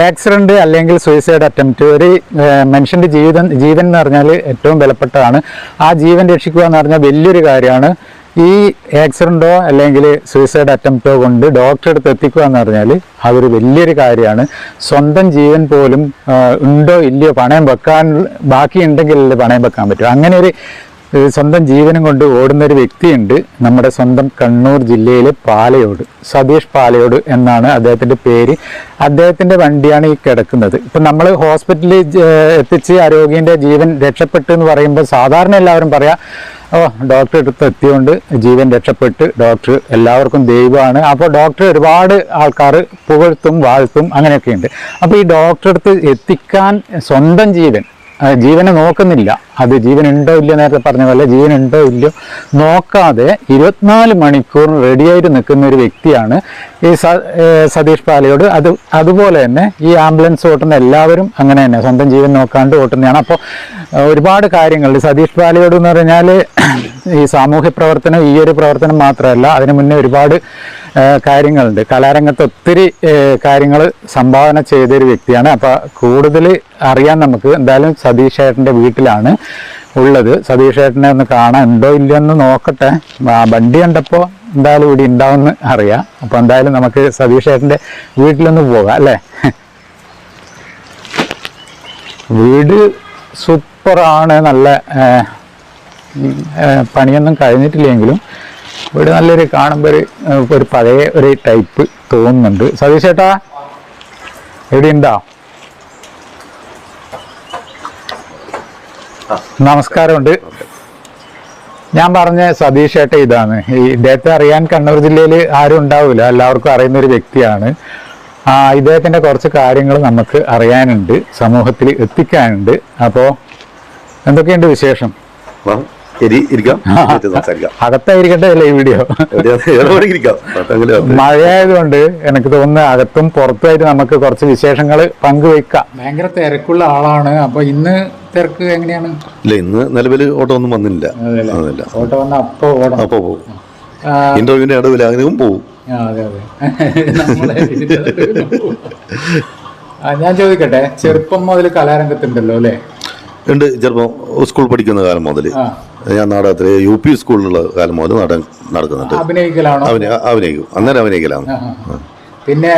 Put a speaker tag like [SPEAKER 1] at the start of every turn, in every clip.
[SPEAKER 1] Accident അല്ലെങ്കിൽ suicide attempt ഒരു മനുഷ്യന്റെ ജീവൻ എന്ന് പറഞ്ഞാൽ ഏറ്റവും വിലപ്പെട്ടതാണ്. ആ ജീവൻ രക്ഷിക്കുക എന്ന് പറഞ്ഞാൽ വലിയൊരു കാര്യമാണ്. ഈ ആക്സിഡന്റോ അല്ലെങ്കിൽ സൂയിസൈഡ് അറ്റംപ്റ്റോ കൊണ്ട് ഡോക്ടറെ അടുത്ത് എത്തിക്കുക എന്ന് പറഞ്ഞാൽ അതൊരു വലിയൊരു കാര്യമാണ്. സ്വന്തം ജീവൻ പോലും ഉണ്ടോ ഇല്ലയോ പണയം വെക്കാൻ ബാക്കി ഉണ്ടെങ്കിലല്ലേ പണയം വെക്കാൻ പറ്റും. അങ്ങനെ ഒരു സ്വന്തം ജീവനും കൊണ്ട് ഓടുന്നൊരു വ്യക്തിയുണ്ട് നമ്മുടെ സ്വന്തം കണ്ണൂർ ജില്ലയിലെ പാലയോട്. സതീഷ് പാലയോട് എന്നാണ് അദ്ദേഹത്തിൻ്റെ പേര്. അദ്ദേഹത്തിൻ്റെ വണ്ടിയാണ് ഈ കിടക്കുന്നത്. ഇപ്പം നമ്മൾ ഹോസ്പിറ്റലിൽ എത്തിച്ച് ആരോഗ്യൻ്റെ ജീവൻ രക്ഷപ്പെട്ടു എന്ന് പറയുമ്പോൾ സാധാരണ എല്ലാവരും പറയാം, ഡോക്ടർ അടുത്ത് എത്തിയോണ്ട് ജീവൻ രക്ഷപ്പെട്ട്, ഡോക്ടർ എല്ലാവർക്കും ദൈവമാണ്. അപ്പോൾ ഡോക്ടർ ഒരുപാട് ആൾക്കാർ പുകഴ്ത്തും വാഴ്ത്തും അങ്ങനെയൊക്കെയുണ്ട്. അപ്പോൾ ഈ ഡോക്ടർ അടുത്ത് എത്തിക്കാൻ സ്വന്തം ജീവനെ നോക്കുന്നില്ല. അത് ജീവനുണ്ടോ ഇല്ലയോ, നേരത്തെ പറഞ്ഞ പോലെ ജീവനുണ്ടോ ഇല്ലയോ നോക്കാതെ 24 മണിക്കൂർ റെഡിയായിട്ട് നിൽക്കുന്ന ഒരു വ്യക്തിയാണ് ഈ സതീഷ് പാലയോട്. അതുപോലെ തന്നെ ഈ ആംബുലൻസ് ഓട്ടുന്ന എല്ലാവരും അങ്ങനെ തന്നെ സ്വന്തം ജീവൻ നോക്കാണ്ട് ഓട്ടുന്നതാണ്. അപ്പോൾ ഒരുപാട് കാര്യങ്ങൾ സതീഷ് പാലയോട് എന്ന് പറഞ്ഞാൽ ഈ സാമൂഹ്യ പ്രവർത്തനം ഈ ഒരു പ്രവർത്തനം മാത്രമല്ല, അതിനു മുന്നേ ഒരുപാട് കാര്യങ്ങളുണ്ട്. കലാരംഗത്ത് ഒത്തിരി കാര്യങ്ങൾ സംഭാവന ചെയ്തൊരു വ്യക്തിയാണ്. അപ്പോൾ കൂടുതൽ അറിയാൻ നമുക്ക് എന്തായാലും സതീഷ് ഏട്ടൻ്റെ വീട്ടിലാണ് ഉള്ളത്. സതീഷ് ഏട്ടനെ ഒന്ന് കാണാൻ ഉണ്ടോ ഇല്ലയോ എന്ന് നോക്കട്ടെ. വണ്ടി കണ്ടപ്പോൾ എന്തായാലും ഇവിടെ ഉണ്ടാവുമെന്ന് അറിയാം. അപ്പോൾ എന്തായാലും നമുക്ക് സതീഷ് ഏട്ടൻ്റെ വീട്ടിലൊന്ന് പോകാം അല്ലേ. വീട് സൂപ്പറാണ്. നല്ല പണിയൊന്നും കഴിഞ്ഞിട്ടില്ലെങ്കിലും വീട് നല്ലൊരു കാണുമ്പോൾ ഒരു പഴയ ഒരു ടൈപ്പ് തോന്നുന്നുണ്ട്. സതീഷ് ചേട്ടാ എവിടെ ഉണ്ടോ? നമസ്കാരമുണ്ട്. ഞാൻ പറഞ്ഞ സതീഷ് ചേട്ട ഇതാണ്. ഈ ഇദ്ദേഹത്തെ അറിയാൻ കണ്ണൂർ ജില്ലയിൽ ആരും ഉണ്ടാവില്ല, എല്ലാവർക്കും അറിയുന്ന ഒരു വ്യക്തിയാണ്. ഇദ്ദേഹത്തിൻ്റെ കുറച്ച് കാര്യങ്ങൾ നമുക്ക് അറിയാനുണ്ട്, സമൂഹത്തിൽ എത്തിക്കാനുണ്ട്. അപ്പോൾ എന്തൊക്കെയുണ്ട് വിശേഷം? അകത്തായിരിക്കട്ടെ അല്ലേ ഈ വീഡിയോ? മഴയായതുകൊണ്ട് എനിക്ക് തോന്നുന്നു അകത്തും പുറത്തുമായിട്ട് നമുക്ക് കുറച്ച് വിശേഷങ്ങൾ പങ്കുവെക്കാം. ഭയങ്കര തിരക്കുള്ള ആളാണ്. അപ്പൊ ഇന്ന് തിരക്ക് എങ്ങനെയാണ്?
[SPEAKER 2] ഇല്ല, ഇന്ന് നിലവിൽ ഓട്ടോ ഒന്നും വന്നില്ല.
[SPEAKER 1] ഓട്ടോ വന്ന അപ്പൊ
[SPEAKER 2] പോകും. ഇന്റർവ്യൂവിന്റെ ഇടവിൽ അങ്ങനെയും പോകും.
[SPEAKER 1] അതെ അതെ. ഞാൻ ചോദിക്കട്ടെ, ചെറുപ്പം മുതൽ കലാരംഗത്തുണ്ടല്ലോ അല്ലേ?
[SPEAKER 2] ഉണ്ട്. ചെറുപ്പം സ്കൂൾ പഠിക്കുന്ന കാലം മുതൽ ഞാൻ നാടകത്തില് UP സ്കൂളിലുള്ള കാലം മുതൽ നടക്കുന്നുണ്ട്. അഭിനയിക്കും. അന്നേരം അഭിനയിക്കലാണ്.
[SPEAKER 1] പിന്നെ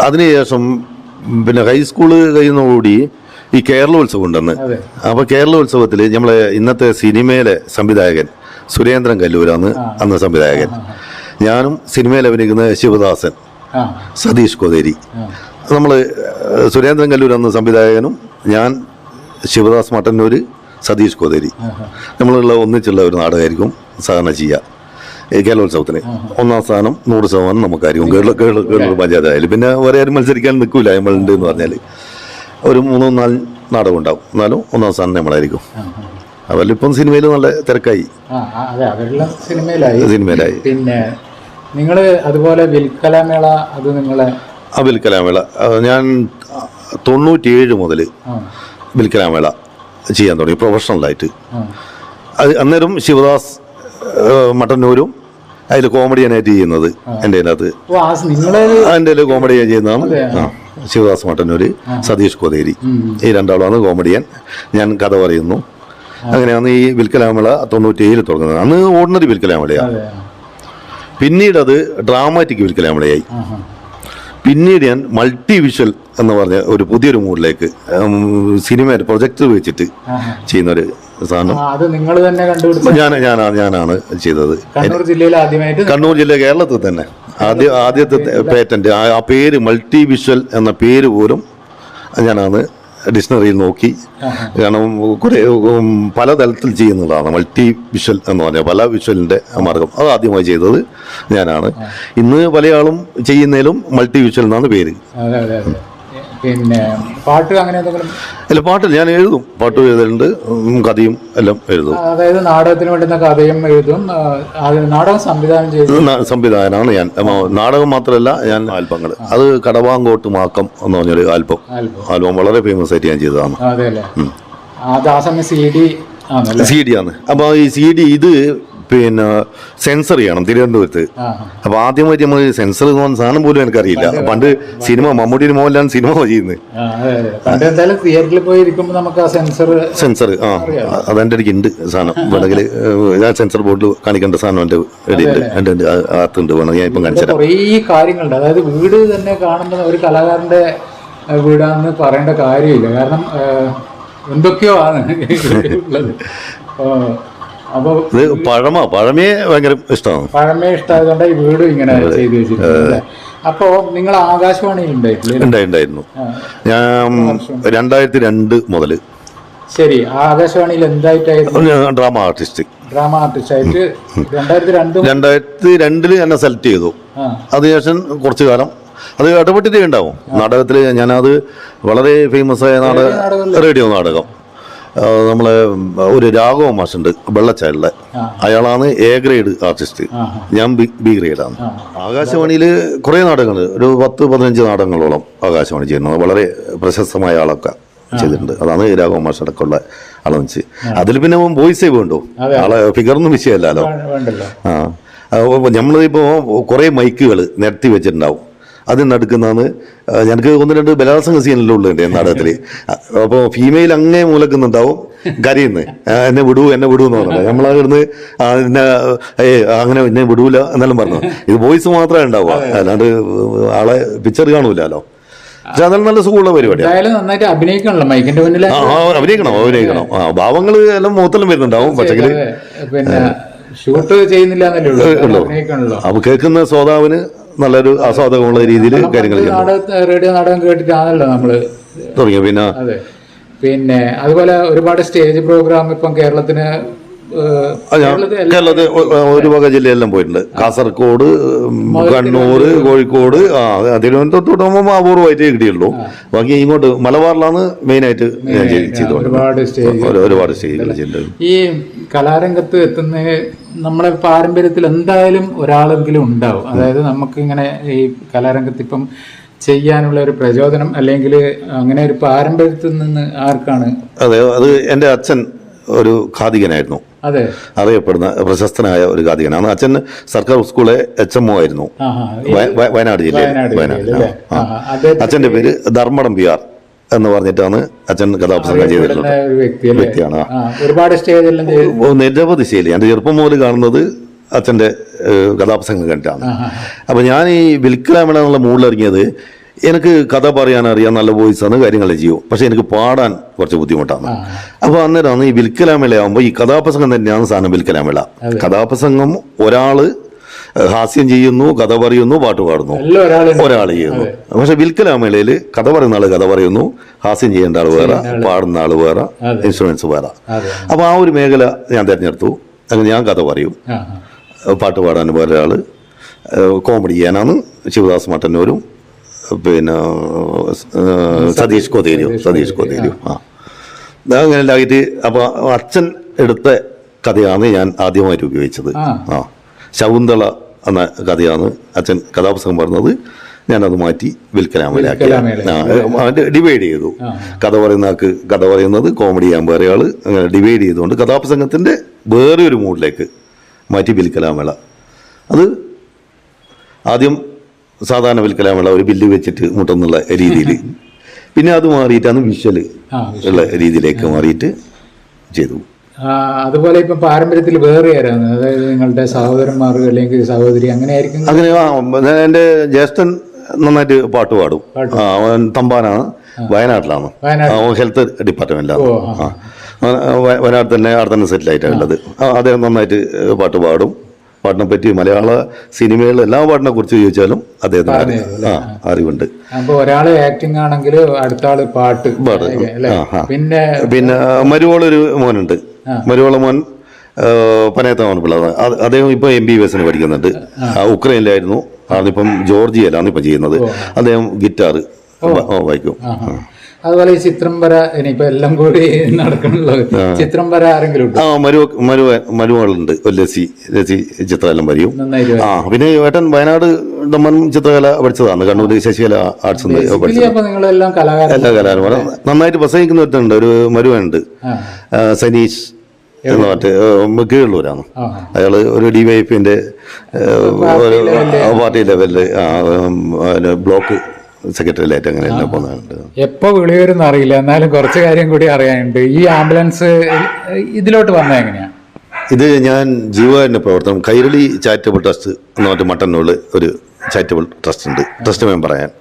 [SPEAKER 2] അതിനുശേഷം പിന്നെ ഹൈസ്കൂള് കഴിയുന്നതോടുകൂടി ഈ കേരളോത്സവം ഉണ്ടെന്ന്. അപ്പൊ കേരളോത്സവത്തിൽ നമ്മളെ ഇന്നത്തെ സിനിമയിലെ സംവിധായകൻ സുരേന്ദ്രൻ കല്ലൂരാണ് അന്ന് സംവിധായകൻ. ഞാനും സിനിമയിൽ അഭിനയിക്കുന്ന ശിവദാസൻ, സതീഷ് കോതേരി. നമ്മള് സുരേന്ദ്രൻ കല്ലൂർ അന്ന് സംവിധായകനും ഞാൻ ശിവദാസ് മട്ടന്നൂര്, സതീഷ് കോതേരി, നമ്മളുള്ള ഒന്നിച്ചുള്ള ഒരു നാടകമായിരിക്കും സാധാരണ ചെയ്യുക. കേരളോത്സവത്തിന് 1ാം സ്ഥാനം 100% നമുക്കായിരിക്കും. കേരള പഞ്ചായത്തായാലും പിന്നെ വേറെ ആരും മത്സരിക്കാൻ നിൽക്കൂല. നമ്മളുണ്ട് എന്ന് പറഞ്ഞാൽ ഒരു 3-4 നാടകം ഉണ്ടാവും, എന്നാലും 1ാം സ്ഥാനം നമ്മളായിരിക്കും. അതുപോലെ ഇപ്പം സിനിമയിൽ നല്ല തിരക്കായി. സിനിമയിലായി.
[SPEAKER 1] പിന്നെ നിങ്ങൾ അതുപോലെ വിൽക്കലാമേള, അത് നിങ്ങളെ
[SPEAKER 2] വിൽക്കലാമേള ഞാൻ 97 മുതൽ വിൽക്കലാമേള ചെയ്യാൻ തുടങ്ങി പ്രൊഫഷണലായിട്ട്. അന്നേരം ശിവദാസ് മട്ടന്നൂരും അതിൽ കോമഡിയനായിട്ട് ചെയ്യുന്നത് എൻ്റെ അതിനകത്ത്. എൻ്റെ കോമഡി ചെയ്യുന്നതാണ് ശിവദാസ് മട്ടന്നൂര്, സതീഷ് കോതേരി. ഈ രണ്ടാളാണ് കോമഡിയൻ. ഞാൻ കഥ പറയുന്നു. അങ്ങനെയാണ് ഈ വിൽക്കലാമേള 97 തുടങ്ങുന്നത്. അന്ന് ഓർഡിനറി വിൽക്കലാമേളയാണ്. പിന്നീട് അത് ഡ്രാമാറ്റിക് വിൽക്കലാമേളയായി. പിന്നീട് ഞാൻ മൾട്ടി വിഷ്വൽ എന്ന് പറഞ്ഞ ഒരു പുതിയൊരു മൂഡിലേക്ക് സിനിമയുടെ പ്രൊജക്ടർ വെച്ചിട്ട് ചെയ്യുന്നൊരു സാധനം ഞാനാണ് ചെയ്തത്. കണ്ണൂർ ജില്ല കേരളത്തിൽ തന്നെ ആദ്യത്തെ പേറ്റന്റ്. ആ പേര് മൾട്ടി വിഷ്വൽ എന്ന പേര് പോലും ഞാനാണ് ഡിക്ഷണറിയിൽ നോക്കി. കാരണം കുറെ പല തലത്തിൽ ചെയ്യുന്നതാണ് മൾട്ടി വിഷ്വൽ എന്ന് പറഞ്ഞാൽ പല വിഷ്വലിന്റെ മാർഗം. അത് ആദ്യമായി ചെയ്തത് ഞാനാണ്. ഇന്ന് പല ആളും ചെയ്യുന്നതിലും മൾട്ടി വിഷ്വൽ എന്നാണ് പേര്.
[SPEAKER 1] പിന്നെ പാട്ട് അങ്ങനെ
[SPEAKER 2] അല്ല, പാട്ടിൽ ഞാൻ എഴുതും. പാട്ട് എഴുതലുണ്ട്, കഥയും എല്ലാം എഴുതും.
[SPEAKER 1] അതായത് നാടകത്തിന് വേണ്ടുന്ന കഥയും എഴുതും. നാടകം സംവിധാനം ചെയ്തു
[SPEAKER 2] സംവിധാനമാണ് ഞാൻ. നാടകം മാത്രമല്ല, ഞാൻ ആൽബങ്ങൾ, അത് കടവാങ്കോട്ട് മാക്കം എന്ന് പറഞ്ഞൊരു ആൽബം വളരെ ഫേമസ് ആയിട്ട് ഞാൻ ചെയ്തതാണ്.
[SPEAKER 1] CD ആണ്.
[SPEAKER 2] അപ്പോൾ ഈ CD ഇത് പിന്നെ സെൻസർ ചെയ്യണം തിരുവനന്തപുരത്ത്. അപ്പൊ ആദ്യമായിട്ട് നമ്മൾ സെൻസർ എന്ന് പറഞ്ഞ സാധനം പോലും എനിക്കറിയില്ല. പണ്ട് സിനിമ മമ്മൂട്ടി മോഹൻലാൽ സിനിമ ചെയ്യുന്നത്
[SPEAKER 1] തിയേറ്ററിൽ പോയി ഇരിക്കുമ്പോൾ നമുക്ക് ആ
[SPEAKER 2] സെൻസർ അതെന്റെ എനിക്ക് ഉണ്ട് സാധനം വേണമെങ്കിൽ ഞാൻ സെൻസർ ബോർഡിൽ കാണിക്കേണ്ട സാധനം എന്റെ ഉണ്ട് അകത്തുണ്ട് വേണം ഞാൻ ഇപ്പം കാണിച്ചു തരാം.
[SPEAKER 1] കുറേ കാര്യങ്ങളുണ്ട്. അതായത് വീട് തന്നെ കാണുമ്പോൾ ഒരു കലാകാരന്റെ വീടാന്ന് പറയേണ്ട കാര്യമില്ല. കാരണം എന്തൊക്കെയോ ആണ് ഉള്ളത്. അപ്പൊ
[SPEAKER 2] ഇത് പഴമയെ ഭയങ്കര ഇഷ്ടമാണ്.
[SPEAKER 1] പഴമയെ ഇഷ്ടമായതുകൊണ്ട് ഈ വീടും ഇങ്ങനെ ചെയ്തു വെച്ചിട്ടുണ്ട്. അപ്പോ നിങ്ങൾ ആകാശവാണിയിൽ
[SPEAKER 2] ഉണ്ടായിരുന്നു. ഞാൻ 2002 മുതൽ.
[SPEAKER 1] ശരി, ആകാശവാണിയിൽ എന്തായിട്ടായിരുന്നു?
[SPEAKER 2] ഡ്രാമ ആർട്ടിസ്റ്റ്
[SPEAKER 1] ആയിട്ട്
[SPEAKER 2] 2002 എന്നെ സെലക്ട് ചെയ്തു. അതിനുശേഷം കുറച്ചു കാലം അത് ഇടപെട്ടിട്ടേ ഉണ്ടാവും നാടകത്തിൽ. ഞാനത് വളരെ ഫേമസ് ആയ റേഡിയോ നാടകം നമ്മളെ ഒരു രാഘവ മാഷുണ്ട് വെള്ളച്ചാലിലെ, അയാളാണ് A ഗ്രേഡ് ആർട്ടിസ്റ്റ്, ഞാൻ B ഗ്രേഡാണ്. ആകാശവാണിയിൽ കുറേ നാടകങ്ങൾ, ഒരു 10-15 നാടകങ്ങളോളം ആകാശവാണി ചെയ്യുന്നത്, വളരെ പ്രശസ്തമായ ആളൊക്കെ ചെയ്തിട്ടുണ്ട്. അതാണ് രാഘവ മാഷ് അടക്കമുള്ള ആളെന്ന് വെച്ച്. അതിൽ പിന്നെ വോയിസേ വേണ്ടു, ആളെ ഫിഗറൊന്നും വിഷയമല്ലല്ലോ. നമ്മളിപ്പോ കുറേ മൈക്കുകൾ നിരത്തി വെച്ചിട്ടുണ്ടാവും, അത് നടക്കുന്നതാണ്. ഞങ്ങൾക്ക് 1-2 ബലാത്സംഗ സീനെല്ലാം ഉള്ളുണ്ട് നാടകത്തിൽ. അപ്പോൾ ഫീമെയിൽ അങ്ങേ മൂലക്കുന്നുണ്ടാവും കരയുന്നു, എന്നെ വിടൂ എന്ന് പറഞ്ഞത്. നമ്മളവിടുന്ന് അങ്ങനെ എന്നെ വിടൂല എന്നെല്ലാം പറഞ്ഞു. ഇത് വോയിസ് മാത്രമേ ഉണ്ടാവുക, അല്ലാണ്ട് ആളെ പിക്ചർ കാണൂലോ. പക്ഷെ അതെല്ലാം നല്ല സുഖമുള്ള പരിപാടിയാണ്. അഭിനയിക്കണം. ഭാവങ്ങൾ എല്ലാം മുഖത്തെല്ലാം വരുന്നുണ്ടാവും. പക്ഷെങ്കിൽ
[SPEAKER 1] ഷൂട്ട് ചെയ്യുന്നില്ല.
[SPEAKER 2] അപ്പൊ കേൾക്കുന്ന ശ്രോതാവിന് നല്ലൊരു ആസ്വാദകമുള്ള രീതിയിൽ കാര്യങ്ങൾ
[SPEAKER 1] റേഡിയോ നാടകം കേട്ടിട്ടാണല്ലോ നമ്മള്
[SPEAKER 2] തുടങ്ങിയ.
[SPEAKER 1] പിന്നെ അതുപോലെ ഒരുപാട് സ്റ്റേജ് പ്രോഗ്രാം ഇപ്പം കേരളത്തിന്
[SPEAKER 2] ഒരു വക ജില്ലയെല്ലാം പോയിട്ടുണ്ട്. കാസർഗോഡ്, കണ്ണൂർ, കോഴിക്കോട്, തിരുവനന്തപുരത്തോട്ട് അപൂർവമായിട്ടേ കിട്ടിയുള്ളൂ. ബാക്കി ഇങ്ങോട്ട് മലബാറിലാണ് മെയിനായിട്ട് ഞാൻ ചെയ്തോണ്ട് ഒരുപാട് സ്റ്റേജുകൾ ചെയ്തിട്ടുണ്ട്.
[SPEAKER 1] ഈ കലാരംഗത്ത് എത്തുന്ന നമ്മളെ പാരമ്പര്യത്തിൽ എന്തായാലും ഒരാളെങ്കിലും ഉണ്ടാവും. അതായത് നമുക്ക് ഇങ്ങനെ ഈ കലാരംഗത്ത് ഇപ്പം ചെയ്യാനുള്ള ഒരു പ്രചോദനം അല്ലെങ്കിൽ അങ്ങനെ ഒരു പാരമ്പര്യത്തിൽ നിന്ന് ആർക്കാണ്?
[SPEAKER 2] അതെ, അത് എൻ്റെ അച്ഛൻ ഒരു ഖാദികനായിരുന്നു, അറിയപ്പെടുന്ന പ്രശസ്തനായ ഒരു ഖാദികനാണ്. അച്ഛൻ സർക്കാർ സ്കൂളിലെ HMO ആയിരുന്നു, വയനാട് ജില്ലയിൽ. അച്ഛൻ്റെ പേര് ധർമ്മടം PR എന്ന് പറഞ്ഞിട്ടാണ് അച്ഛൻ കഥാപ്രസംഗം ചെയ്തിട്ടുള്ള വ്യക്തിയാണ്. നിരവധി ശൈലി എൻ്റെ ചെറുപ്പം മുതൽ കാണുന്നത് അച്ഛൻ്റെ കഥാപ്രസംഗം കണ്ടിട്ടാണ്. അപ്പൊ ഞാൻ ഈ വിൽക്കലാമേള എന്നുള്ള മൂളിലിറങ്ങിയത്, എനിക്ക് കഥ പറയാനറിയാം, നല്ല വോയിസാണ്, കാര്യങ്ങൾ ചെയ്യും, പക്ഷെ എനിക്ക് പാടാൻ കുറച്ച് ബുദ്ധിമുട്ടാണ്. അപ്പോൾ അന്നേരമാണ് ഈ വിൽക്കലാമേളയാകുമ്പോൾ ഈ കഥാപ്രസംഗം തന്നെയാണ് സാധനം വിൽക്കലാമേള. കഥാപ്രസംഗം ഒരാള് ഹാസ്യം ചെയ്യുന്നു, കഥ പറയുന്നു, പാട്ട് പാടുന്നു, ഒരാൾ ചെയ്യുന്നു. പക്ഷെ വിൽക്കലാമേളയിൽ കഥ പറയുന്ന ആള് കഥ പറയുന്നു, ഹാസ്യം ചെയ്യേണ്ട ആൾ വേറെ, പാടുന്ന ആൾ വേറെ, ഇൻസ്ട്രുമെന്റ്സ് വേറെ. അപ്പോൾ ആ ഒരു മേഖല ഞാൻ തിരഞ്ഞെടുത്തു. അങ്ങനെ ഞാൻ കഥ പറയും, പാട്ട് പാടാൻ വേറെ ആള്, കോമഡി ചെയ്യാനാണ് ശിവദാസ് മട്ടന്നൂരും പിന്നെ സതീഷ് കോതേരിയും. അങ്ങനെ ആയിട്ട് അപ്പോൾ അച്ഛൻ എടുത്ത കഥയാണ് ഞാൻ ആദ്യമായിട്ട് ഉപയോഗിച്ചത്. ശകുന്തള എന്ന കഥയാണ് അച്ഛൻ കഥാപ്രസംഗം പറഞ്ഞത്. ഞാനത് മാറ്റി വിൽക്കലാമേളയാക്കി ഡിവൈഡ് ചെയ്തു. കഥ പറയുന്ന ആൾക്ക് കഥ പറയുന്നത്, കോമഡി ചെയ്യാൻ വേറെ ആള്, അങ്ങനെ ഡിവൈഡ് ചെയ്തുകൊണ്ട് കഥാപ്രസംഗത്തിന്റെ വേറെ ഒരു മൂഡിലേക്ക് മാറ്റി വിൽക്കലാമേള. അത് ആദ്യം സാധാരണ വിൽക്കലാമേള ഒരു ബില്ല് വെച്ചിട്ട് മുട്ടെന്നുള്ള രീതിയിൽ, പിന്നെ അത് മാറിയിട്ടാണ് വിഷ്വൽ ഉള്ള രീതിയിലേക്ക് മാറിയിട്ട് ചെയ്തു.
[SPEAKER 1] അതുപോലെ ഇപ്പം പാരമ്പര്യത്തിൽ വേറെ ആരാണ്? അതായത് നിങ്ങളുടെ സഹോദരന്മാർ അല്ലെങ്കിൽ സഹോദരി അങ്ങനെ ആയിരിക്കും?
[SPEAKER 2] അങ്ങനെ എൻ്റെ ജ്യേഷ്ഠൻ നന്നായിട്ട് പാട്ട് പാടും. അവൻ തമ്പാനാണ്, വയനാട്ടിലാണ്, ഹെൽത്ത് ഡിപ്പാർട്ട്മെന്റിലാണ്. വയനാട് തന്നെ അവിടെ തന്നെ സെറ്റിലായിട്ടാണ് ഉള്ളത്. അദ്ദേഹം നന്നായിട്ട് പാട്ട് പാടും. പാട്ടിനെ പറ്റി മലയാള സിനിമകളിൽ എല്ലാ പാട്ടിനെ കുറിച്ച് ചോദിച്ചാലും അദ്ദേഹത്തിന് അറിവുണ്ട്.
[SPEAKER 1] അപ്പൊ ഒരാള് ആക്ടിങ് ആണെങ്കിൽ അടുത്ത ആള് പാട്ട്. പിന്നെ
[SPEAKER 2] മരുവോളൊരു മോനുണ്ട്, മരുവോള മോൻ പനയത്താമൻ പിള്ള. അദ്ദേഹം ഇപ്പൊ MBBS പഠിക്കുന്നുണ്ട്. ഉക്രൈനിലായിരുന്നു, ആണിപ്പം ജോർജിയയിലാണ് ഇപ്പം ചെയ്യുന്നത്. അദ്ദേഹം ഗിറ്റാർ വായിക്കും.
[SPEAKER 1] അതുപോലെ ഈ ചിത്രം വര ഇനിയിപ്പോ എല്ലാം കൂടി നടക്കണല്ലോ, ചിത്രം വര ആരെങ്കിലും
[SPEAKER 2] മരുമകളുണ്ട്, ലസി ചിത്രം എല്ലാം വരും. പിന്നെ ഏട്ടൻ വയനാട് ചിത്രകല പഠിച്ചതാണ്, കണ്ണൂർ ശശികല ആർട്സ്.
[SPEAKER 1] എല്ലാ
[SPEAKER 2] കലാകാരന്മാരും നന്നായിട്ട് പ്രസംഗിക്കുന്ന ഒരുത്തുണ്ട്, ഒരു മരുവനുണ്ട്, സനീഷ് എന്ന് പറഞ്ഞിട്ട് കീഴല്ലൂരാണ്. അയാൾ ഒരു DYFന്റെ പാർട്ടി ലെവലിൽ ബ്ലോക്ക് സെക്രട്ടറിയിലായിട്ട് അങ്ങനെ എല്ലാം പോകുന്നുണ്ട്.
[SPEAKER 1] എപ്പോൾ വിളി വരുമെന്ന് അറിയില്ല, എന്നാലും കുറച്ച് കാര്യം കൂടി അറിയാനുണ്ട്. ഈ ആംബുലൻസ് ഇതിലോട്ട് വന്നത് എങ്ങനെയാണ്?
[SPEAKER 2] ഇത് ഞാൻ ജീവകാരുണ്യ പ്രവർത്തനം കൈരളി ചാരിറ്റബിൾ ട്രസ്റ്റ് എന്ന് പറഞ്ഞിട്ട് മട്ടന്നൂരിൽ ഒരു ചാരിറ്റബിൾ ട്രസ്റ്റ് ഉണ്ട്, ട്രസ്റ്റ് മെമ്പർ ഞാൻ.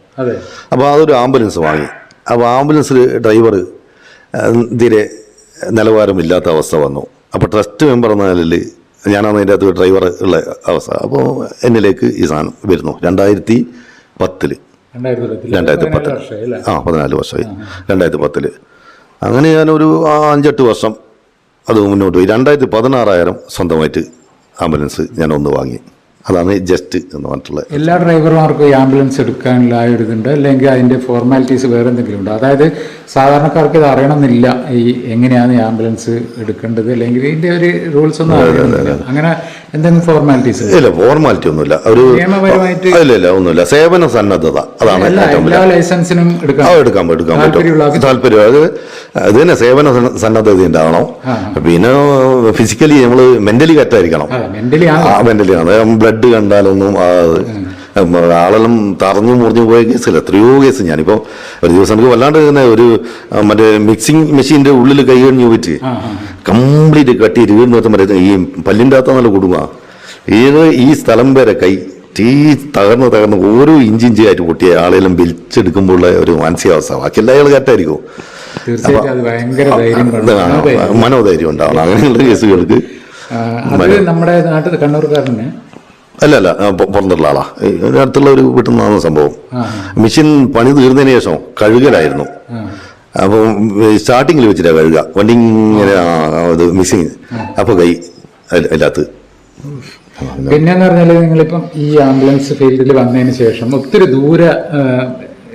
[SPEAKER 2] അപ്പോൾ അതൊരു ആംബുലൻസ് വാങ്ങി. അപ്പോൾ ആംബുലൻസിൽ ഡ്രൈവർ തീരെ നിലവാരമില്ലാത്ത അവസ്ഥ വന്നു. അപ്പോൾ ട്രസ്റ്റ് മെമ്പർ എന്ന നിലയിൽ ഞാനാണ് അതിൻ്റെ അകത്ത് ഡ്രൈവർ ഉള്ള അവസ്ഥ. അപ്പോൾ എന്നിലേക്ക് ഈ സാധനം വരുന്നു 2010. 14 വർഷമായി. 2010 അങ്ങനെ ഞാനൊരു 5-8 വർഷം അത് മുന്നോട്ട് പോയി. 2016 സ്വന്തമായിട്ട് ആംബുലൻസ് ഞാൻ ഒന്ന് വാങ്ങി. അതാണ് ജസ്റ്റ് എന്ന് പറഞ്ഞിട്ടുള്ളത്.
[SPEAKER 1] എല്ലാ ഡ്രൈവർമാർക്കും ഈ ആംബുലൻസ് എടുക്കാനുള്ള ആ ഒരു ഇതുണ്ട്, അല്ലെങ്കിൽ അതിൻ്റെ ഫോർമാലിറ്റീസ് വേറെ എന്തെങ്കിലും ഉണ്ടോ? അതായത് സാധാരണക്കാർക്ക് ഇത് അറിയണമെന്നില്ല ഈ എങ്ങനെയാണ് ഈ ആംബുലൻസ് എടുക്കേണ്ടത്, അല്ലെങ്കിൽ ഇതിൻ്റെ ഒരു റൂൾസ് ഒന്നും അറിയണമെന്നില്ല, അങ്ങനെ എന്തെങ്കിലും ഫോർമാലിറ്റീസ്?
[SPEAKER 2] ഇല്ല, ഫോർമാലിറ്റി ഒന്നുമില്ല. ഒരു
[SPEAKER 1] നിയമപരമായിട്ട്
[SPEAKER 2] ഇല്ല ഒന്നുമില്ല. സേവന സന്നദ്ധത അതാണ്
[SPEAKER 1] എല്ലാ ലൈസൻസിനും എടുക്കാൻ
[SPEAKER 2] പറ്റും. താല്പര്യം അത് തന്നെ സേവന സന്നദ്ധത ഉണ്ടാവണം. പിന്നെ ഫിസിക്കലി നമ്മൾ മെന്റലി കറ്റായിരിക്കണം. മെന്റലിയാണ്. ബ്ലഡ് കണ്ടാലൊന്നും ആളെല്ലാം തറഞ്ഞു മുറിഞ്ഞു പോയ കേസില്ല, എത്രയോ കേസ്. ഞാനിപ്പോൾ ഒരു ദിവസം എനിക്ക് വല്ലാണ്ട് തന്നെ ഒരു മറ്റേ മിക്സിംഗ് മെഷീൻ്റെ ഉള്ളിൽ കൈ കഴിഞ്ഞു പോയിട്ട് കംപ്ലീറ്റ് കട്ടിയിട്ട് വീടിനകത്ത് മറ്റേ ഈ പല്ലിൻ്റെ അകത്ത് നല്ല കുടുങ്ങുക. ഈ സ്ഥലം വരെ കൈ തകർന്ന് ഓരോ ഇഞ്ചിഞ്ചായിട്ട് പൊട്ടിയ ആളെല്ലാം വലിച്ചെടുക്കുമ്പോഴുള്ള ഒരു മാനസികാവസ്ഥ. ബാക്കി എല്ലാവരും കറ്റായിരിക്കും. മനോധൈര്യം ഉണ്ടാവണം അങ്ങനെയുള്ള കേസുകൾക്ക്.
[SPEAKER 1] നമ്മുടെ നാട്ടിൽ കണ്ണൂർക്കാരന്
[SPEAKER 2] അല്ല പുറത്തുള്ള ആളാ. അടുത്തുള്ള ഒരു വീട്ടിൽ നിന്നാണ് സംഭവം. മെഷീൻ പണി തീർന്നതിന് ശേഷം കഴുകലായിരുന്നു. അപ്പോൾ സ്റ്റാർട്ടിങ്ങിൽ വെച്ചിട്ടാ കഴുകുക, വണ്ടി ഇങ്ങനെ ഇത് മിസ്സിങ്. അപ്പോൾ കൈ അതിനകത്ത്.
[SPEAKER 1] പിന്നെന്ന് പറഞ്ഞാൽ നിങ്ങളിപ്പം ഈ ആംബുലൻസ് ഫീൽഡിൽ വന്നതിന് ശേഷം ഒത്തിരി ദൂരെ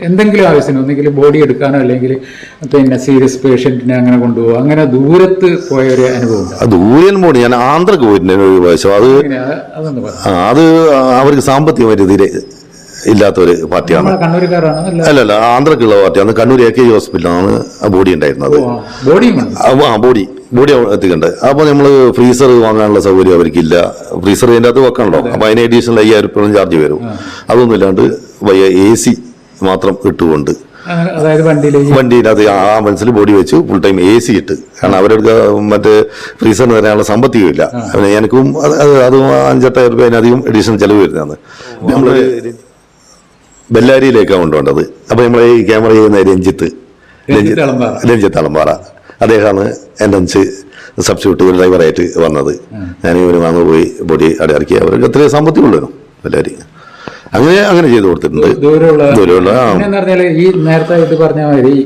[SPEAKER 1] എന്തെങ്കിലും ആവശ്യത്തിന് ഒന്നെങ്കിൽ ബോഡി എടുക്കാനോ അല്ലെങ്കിൽ പിന്നെ സീരിയസ് പേഷ്യൻറ്റിനെ അങ്ങനെ കൊണ്ടുപോകും, അങ്ങനെ ദൂരത്ത് പോയ ഒരു അനുഭവം?
[SPEAKER 2] ദൂരം പോയി ഞാൻ ആന്ധ്രക്ക് പോയിട്ടുണ്ട് ഒരു പ്രാവശ്യം. അത് അവർക്ക് സാമ്പത്തികമായിട്ട് തീരെ ഇല്ലാത്തൊരു പാർട്ടിയാണ്.
[SPEAKER 1] കണ്ണൂരുകാരാണ്?
[SPEAKER 2] അല്ലല്ല, ആന്ധ്രക്കുള്ള പാർട്ടിയാണ്. കണ്ണൂർ AK ഹോസ്പിറ്റലാണ് ആ ബോഡി ഉണ്ടായിരുന്നത്. ബോഡി എത്തിക്കണ്ടേ. അപ്പോൾ നമ്മൾ ഫ്രീസർ വാങ്ങാനുള്ള സൗകര്യം അവർക്കില്ല. ഫ്രീസർ അതിൻ്റെ അകത്ത് വെക്കണല്ലോ. അപ്പോൾ അതിന് അഡീഷണൽ 5000 രൂപ ചാർജ് വരും. അതൊന്നും ഇല്ലാണ്ട് AC മാത്രം ഇട്ടുകൊണ്ട് വണ്ടിയിനകത്ത് ആംബുലൻസിൽ ബോഡി വെച്ച് ഫുൾ ടൈം AC ഇട്ട്. കാരണം അവരുടെ മറ്റേ ഫ്രീസറിന് തരാനുള്ള സാമ്പത്തികമില്ല. എനിക്കും അത് 5-8 രൂപ അതിനധികം അഡീഷണൽ ചെലവ് വരുന്നതാണ്. നമ്മൾ ബെല്ലാരിയിലേക്കാണ് കൊണ്ടുപോകേണ്ടത്. അപ്പോൾ നമ്മൾ ഈ ക്യാമറ ചെയ്യുന്ന രഞ്ജിത്ത് അളമ്പാറ, അദ്ദേഹമാണ് എൻ്റെ സബ്സ്റ്റിറ്റ്യൂട്ട് ഡ്രൈവറായിട്ട് വന്നത്. ഞാൻ ഇവര് വന്നു പോയി ബോഡി അവിടെ ഇറക്കി. അവർക്ക് അത്രയും സാമ്പത്തികമുള്ളൂ ബെല്ലാരി. അങ്ങനെ ചെയ്തു കൊടുത്തിട്ടുണ്ട്.
[SPEAKER 1] ഈ നേരത്തെ ഇത് പറഞ്ഞ മാതിരി ഈ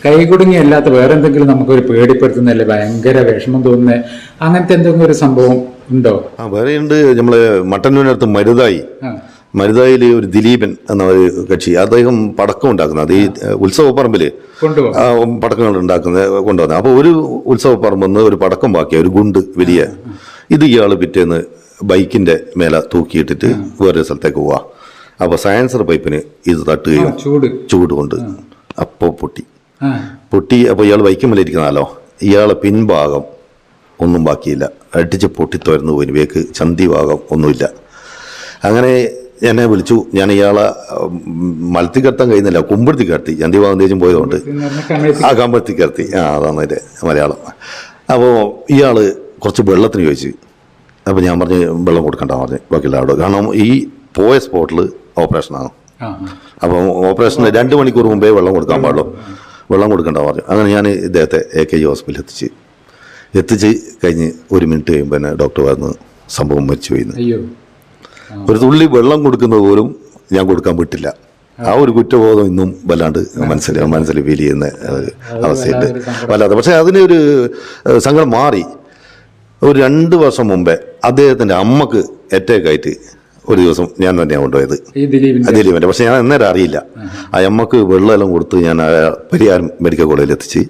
[SPEAKER 1] കൈകുടുങ്ങിയല്ലാത്ത വേറെ എന്തെങ്കിലും നമുക്കൊരു പേടിപ്പെടുത്തുന്നല്ലേ, ഭയങ്കര വിഷമം തോന്നുന്നത്, അങ്ങനത്തെ എന്തെങ്കിലും ഒരു സംഭവം ഉണ്ടോ?
[SPEAKER 2] വേറെ ഉണ്ട്. നമ്മള് മട്ടന്നൂരിനടുത്ത് മരുതായിൽ ഒരു ദിലീപൻ എന്ന ഒരു കക്ഷി, അദ്ദേഹം പടക്കം ഉണ്ടാക്കുന്നത് ഈ ഉത്സവപ്പറമ്പില് പടക്കങ്ങൾ കൊണ്ടുവന്നത്. അപ്പോൾ ഒരു ഉത്സവപ്പറമ്പെന്ന് ഒരു പടക്കം ബാക്കിയ ഒരു ഗുണ്ട് വലിയ ഇത് ഇയാൾ പിറ്റേന്ന് ബൈക്കിന്റെ മേലെ തൂക്കിയിട്ടിട്ട് വേറെ സ്ഥലത്തേക്ക് പോവാ. അപ്പോൾ സയൻസർ പൈപ്പിന് ഇത് തട്ടുകയും ചൂട് കൊണ്ട് അപ്പോൾ പൊട്ടി. അപ്പോൾ ഇയാൾ ബൈക്ക് മേലെ ഇരിക്കുന്നല്ലോ, ഇയാളെ പിൻഭാഗം ഒന്നും ബാക്കിയില്ല, അടിച്ച് പൊട്ടിത്തുറന്നു പോയി. വേക്ക് ചന്തി ഭാഗം ഒന്നുമില്ല. അങ്ങനെ എന്നെ വിളിച്ചു. ഞാൻ ഇയാളെ മലത്തി കിടത്താൻ കഴിയുന്നില്ല, കുമ്പെടുത്തി കിടത്തി. ചന്തി ഭാഗം തേച്ചും പോയതുകൊണ്ട് കമ്പെടുത്തി കിടത്തി. അതാണ് അതിൻ്റെ മലയാളം. അപ്പോൾ ഇയാൾ കുറച്ച് വെള്ളത്തിന് ചോദിച്ചു. അപ്പോൾ ഞാൻ പറഞ്ഞ് വെള്ളം കൊടുക്കണ്ട പറഞ്ഞു ബാക്കിയുള്ള അവിടെ. കാരണം ഈ പോയ സ്പോട്ടിൽ ഓപ്പറേഷനാണ്. അപ്പോൾ ഓപ്പറേഷന് 2 മണിക്കൂർ മുമ്പേ വെള്ളം കൊടുക്കാൻ പാടുള്ളൂ. വെള്ളം കൊടുക്കണ്ട പറഞ്ഞു. അങ്ങനെ ഞാൻ ഇദ്ദേഹത്തെ AK ഹോസ്പിറ്റലിൽ എത്തിച്ച് കഴിഞ്ഞ് 1 മിനിറ്റ് കഴിയുമ്പോൾ തന്നെ ഡോക്ടർ പറഞ്ഞ് സംഭവം മരിച്ചു പോയിന്ന്. ഒരു തുള്ളി വെള്ളം കൊടുക്കുന്നത് പോലും ഞാൻ കൊടുക്കാൻ വിട്ടില്ല. ആ ഒരു കുറ്റബോധം ഇന്നും വല്ലാണ്ട് മനസ്സിൽ ഫീൽ ചെയ്യുന്ന അവസ്ഥയുണ്ട് വല്ലാതെ. പക്ഷേ അതിനൊരു സങ്കടം മാറി. ഒരു 2 വർഷം മുമ്പേ അദ്ദേഹത്തിൻ്റെ അമ്മക്ക് അറ്റാക്കായിട്ട് ഒരു ദിവസം ഞാൻ തന്നെയാണ് കൊണ്ടുപോയത്, ദിലീപിൻ്റെ. പക്ഷെ ഞാൻ അന്നേരം അറിയില്ല. ആ അമ്മക്ക് വെള്ളമെല്ലാം കൊടുത്ത് ഞാൻ പരിയാരം മെഡിക്കൽ കോളേജിൽ എത്തിച്ച്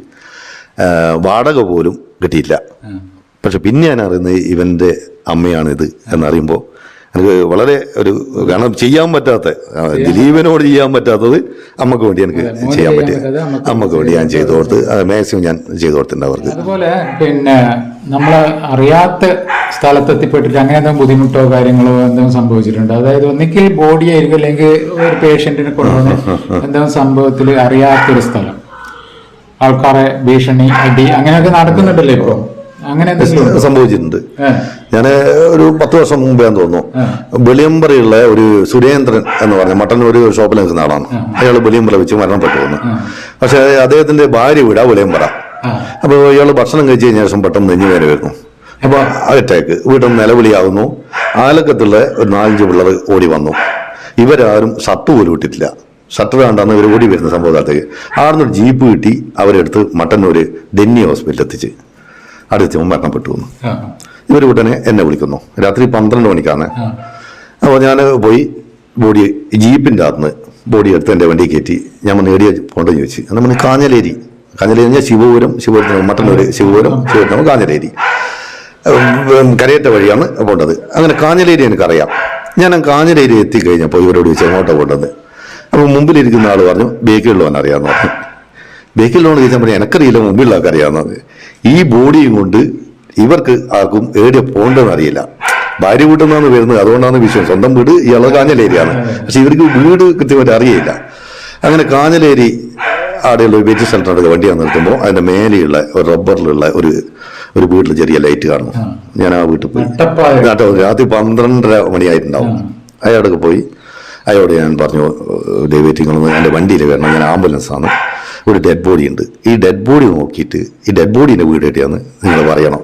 [SPEAKER 2] വാടക പോലും കിട്ടിയില്ല. പക്ഷെ പിന്നെ ഞാൻ അറിയുന്നത് ഇവൻ്റെ അമ്മയാണിത് എന്നറിയുമ്പോൾ എനിക്ക് വളരെ ഒരു കാരണം ചെയ്യാൻ പറ്റാത്ത ദിലീപിനോട് ചെയ്യാൻ പറ്റാത്തത് അമ്മക്ക് വേണ്ടി എനിക്ക് ചെയ്യാൻ പറ്റിയ അമ്മക്ക് വേണ്ടി ഞാൻ ചെയ്തു കൊടുത്ത് മാക്സിമം ഞാൻ ചെയ്തു കൊടുത്തിട്ടുണ്ട് അവർക്ക്.
[SPEAKER 1] അതുപോലെ പിന്നെ നമ്മൾ അറിയാത്ത സ്ഥലത്തെത്തിപ്പെട്ടിട്ട് അങ്ങനെ എന്തെങ്കിലും ബുദ്ധിമുട്ടോ കാര്യങ്ങളോ എന്തെങ്കിലും സംഭവിച്ചിട്ടുണ്ട്? അതായത് ഒന്നിക്കൽ ബോഡി ആയിരിക്കും, അല്ലെങ്കിൽ ഒരു പേഷ്യന്റിനെ കൊണ്ടുവന്ന് എന്തെങ്കിലും സംഭവത്തിൽ അറിയാത്തൊരു സ്ഥലം, ആൾക്കാരെ ഭീഷണി, അടി അങ്ങനെയൊക്കെ നടക്കുന്നുണ്ടല്ലോ ഇപ്പൊ. അങ്ങനെ
[SPEAKER 2] സംഭവിച്ചിട്ടുണ്ട്. ഞാൻ ഒരു 10 വർഷം മുമ്പേന്ന് തോന്നുന്നു, വെളിയമ്പറയുള്ള ഒരു സുരേന്ദ്രൻ എന്ന് പറഞ്ഞ മട്ടൻ ഒരു ഷോപ്പിൽ നിൽക്കുന്ന ആളാണ്. അയാൾ വെളിയമ്പറ വെച്ച് മരണപ്പെട്ടു വന്നു. പക്ഷെ അദ്ദേഹത്തിന്റെ ഭാര്യ വീടാ വെളിയമ്പറ. അപ്പൊ ഇയാൾ ഭക്ഷണം കഴിച്ചു കഴിഞ്ഞ ശേഷം പെട്ടെന്ന് നെഞ്ഞുവേദന വരുന്നു. അപ്പൊ അറ്റാക്ക് വീട്ടിൽ നിലവിളിയാകുന്നു. ആലക്കത്തുള്ള ഒരു 4-5 പിള്ളേർ ഓടി വന്നു. ഇവരാരും ഷർട്ട് പോലും ഇട്ടിട്ടില്ല. ഷട്ടർ കണ്ടാന്ന് ഇവർ ഓടി വരുന്ന സംഭവത്തേക്ക് ആടുന്നൊരു ജീപ്പ് കിട്ടി അവരെടുത്ത് മട്ടന്നൂര് ഡെന്നി ഹോസ്പിറ്റലിൽ എത്തിച്ച് അടുത്ത് മരണപ്പെട്ടു വന്നു. ഇവർ ഉടനെ എന്നെ വിളിക്കുന്നു. രാത്രി 12 മണിക്കാണ്. അപ്പോൾ ഞാൻ പോയി ബോഡി ജീപ്പിൻ്റെ അകത്ത് ബോഡി എടുത്ത് എൻ്റെ വണ്ടി കയറ്റി ഞാൻ നേടിയ പോകണ്ടെന്ന് ചോദിച്ചു. നമ്മൾ കാഞ്ഞലേരി കഴിഞ്ഞാൽ ശിവപുരത്തിന് മട്ടന്നൂർ ശിവപുരം കാഞ്ഞലേരി കരയേറ്റ വഴിയാണ് പോകേണ്ടത്. അങ്ങനെ കാഞ്ഞലേരി എനിക്കറിയാം. ഞാൻ കാഞ്ഞലേരി എത്തിക്കഴിഞ്ഞപ്പോൾ ഇവരോട് ചോദിച്ചു എങ്ങോട്ടാണ് പോകേണ്ടത്. അപ്പോൾ മുമ്പിലിരിക്കുന്ന ആൾ പറഞ്ഞു ബേക്കിലുള്ളവൻ അറിയാമെന്ന് പറഞ്ഞു. ബേക്കിലുള്ളവൻ ചോദിച്ചാൽ പറഞ്ഞു എനിക്കറിയില്ല, മുമ്പിലുള്ളവർക്ക് അറിയാമെന്നത്. ഈ ബോഡിയും കൊണ്ട് ഇവർക്ക് ആർക്കും എവിടെ പോകേണ്ടതെന്ന് അറിയില്ല. ഭാര്യ വീട്ടിൽ നിന്നാണ് വരുന്നത്, അതുകൊണ്ടാണ് വിഷയം. സ്വന്തം വീട് ഇയാളെ കാഞ്ഞലേരിയാണ്, പക്ഷെ ഇവർക്ക് വീട് കൃത്യമായിട്ട് അറിയില്ല. അങ്ങനെ കാഞ്ഞലേരി ആടെയുള്ള വെജ് സ്ഥലത്തിനടുത്ത് വണ്ടിയാണ് നിർത്തുമ്പോൾ അതിന്റെ മേലെയുള്ള ഒരു റബ്ബറിലുള്ള ഒരു വീട്ടിൽ ചെറിയ ലൈറ്റ് കാണുന്നു. ഞാൻ ആ വീട്ടിൽ പോയി. രാത്രി 12:30 മണിയായിട്ടുണ്ടാവും. അയാളൊക്കെ പോയി അയാളോട് ഞാൻ പറഞ്ഞു ദയവേറ്റ് നിങ്ങളൊന്ന് എൻ്റെ വണ്ടിയിൽ വരണം, ഞാൻ ആംബുലൻസാണ്, ഒരു ഡെഡ് ബോഡി ഉണ്ട്, ഈ ഡെഡ് ബോഡി നോക്കിയിട്ട് ഈ ഡെഡ് ബോഡീൻ്റെ വീട് എവിടെയാന്ന് നിങ്ങൾ പറയണം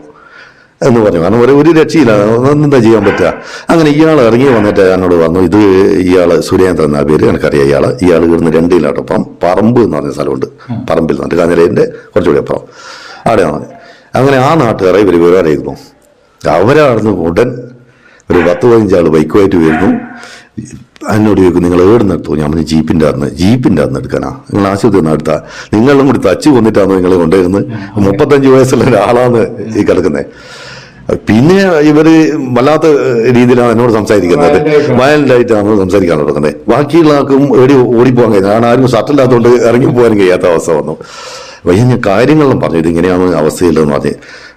[SPEAKER 2] എന്ന് പറഞ്ഞു. കാരണം ഒരു രക്ഷയില്ല, എന്താ ചെയ്യാൻ പറ്റുക. അങ്ങനെ ഇയാൾ ഇറങ്ങി വന്നിട്ട് എന്നോട് പറഞ്ഞു ഇത് ഇയാൾ സുരേന്ദ്രൻ എന്നാ പേര്, എനിക്കറിയാം ഇയാൾ ഇവിടുന്ന് 2 കിലോമീറ്റർ അപ്പുറം പറമ്പ് എന്ന് പറഞ്ഞ സ്ഥലമുണ്ട്, പറമ്പിൽ നിന്നിട്ട് കാഞ്ഞലേരിൻ്റെ കുറച്ചുകൂടി അപ്പുറം അവിടെയാണ്. അങ്ങനെ ആ നാട്ടുകാരെ ഇവർ വിവരം അറിയിക്കുന്നു. അവരാടുന്ന് ഉടൻ ഒരു 10-15 ആൾ ബൈക്കുമായിട്ട് വരുന്നു. എന്നോട് ചോദിക്കും നിങ്ങൾ എവിടെ നിർത്തുമോ? ഞാൻ പറഞ്ഞു ജീപ്പിൻ്റെ അകത്ത് എടുക്കാനാ, നിങ്ങൾ ആശുപത്രി നിന്ന് എടുത്താൽ നിങ്ങളും കൂടി തച്ച് കൊന്നിട്ടാണോ നിങ്ങൾ കൊണ്ടുവരുന്നത്? 35 വയസ്സുള്ള ഒരാളാണ് ഈ കിടക്കുന്നത്. പിന്നെ ഇവര് വല്ലാത്ത രീതിയിലാണ് എന്നോട് സംസാരിക്കുന്നത്, വയലൻ്റായിട്ടാണ് സംസാരിക്കാൻ തുടങ്ങുന്നത്. ബാക്കിയുള്ള ആർക്കും എവിടെ ഓടിപ്പോകാൻ കഴിയുന്നത്, കാരണം ആരും ഷട്ടില്ലാത്തതുകൊണ്ട് ഇറങ്ങി പോകാനും കഴിയാത്ത അവസ്ഥ വന്നു. ഞാൻ കാര്യങ്ങളും പറഞ്ഞു ഇതിങ്ങനെയാണ് അവസ്ഥയില്ലെന്ന് പറഞ്ഞ്.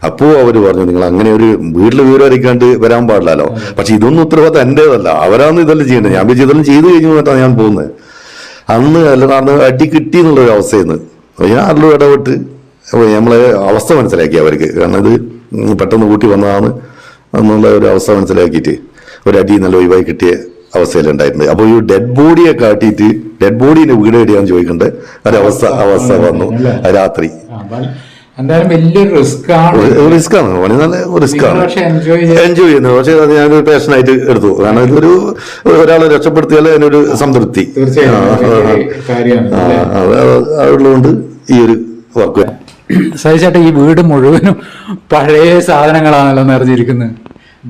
[SPEAKER 2] അപ്പോൾ അവർ പറഞ്ഞു നിങ്ങൾ അങ്ങനെ ഒരു വീട്ടിൽ വിവരം അറിയിക്കാണ്ട് വരാൻ പാടില്ലല്ലോ, പക്ഷെ ഇതൊന്നും ഉത്തരവാദിത്തം എൻ്റേതല്ല, അവരാണ് ഇതെല്ലാം ചെയ്യേണ്ടത്. ഞാൻ വിചാരിച്ചു ഇതെല്ലാം ചെയ്തു കഴിഞ്ഞു എന്നിട്ടാണ് ഞാൻ പോകുന്നത്. അന്ന് അല്ലാതെ അടി കിട്ടി എന്നുള്ളൊരു അവസ്ഥയെന്ന് ഞാൻ അതിലും ഇടപെട്ട് നമ്മളെ അവസ്ഥ മനസ്സിലാക്കി അവർക്ക്. കാരണം ഇത് പെട്ടെന്ന് കൂട്ടി വന്നതാണ് എന്നുള്ള ഒരു അവസ്ഥ മനസ്സിലാക്കിയിട്ട് ഒരടി നല്ല ഒഴിവായി കിട്ടിയ അവസ്ഥയിലുണ്ടായിട്ടുണ്ട്. അപ്പോൾ ഈ ഡെഡ് ബോഡിയെ കാട്ടിയിട്ട് ഡെഡ് ബോഡീന്റെ വീട് എവിടെയാന്ന് ചോദിക്കേണ്ട ഒരവസ്ഥ വന്നു രാത്രി.
[SPEAKER 1] എന്തായാലും വലിയൊരു റിസ്ക്കാണ്,
[SPEAKER 2] നല്ല റിസ്ക്കാണ്. എൻജോയ് ചെയ്യുന്നത്. പക്ഷെ അത് ഞാനൊരു പാഷനായിട്ട് എടുത്തു. കാരണം ഇതൊരു ഒരാളെ രക്ഷപ്പെടുത്തിയാൽ അതിനൊരു സംതൃപ്തി അതുള്ളതുകൊണ്ട് ഈ ഒരു വർക്ക്.
[SPEAKER 1] സഹിച്ചേട്ടാ ഈ വീട് മുഴുവനും പഴയ സാധനങ്ങളാണല്ലോ നിറഞ്ഞിരിക്കുന്നത്.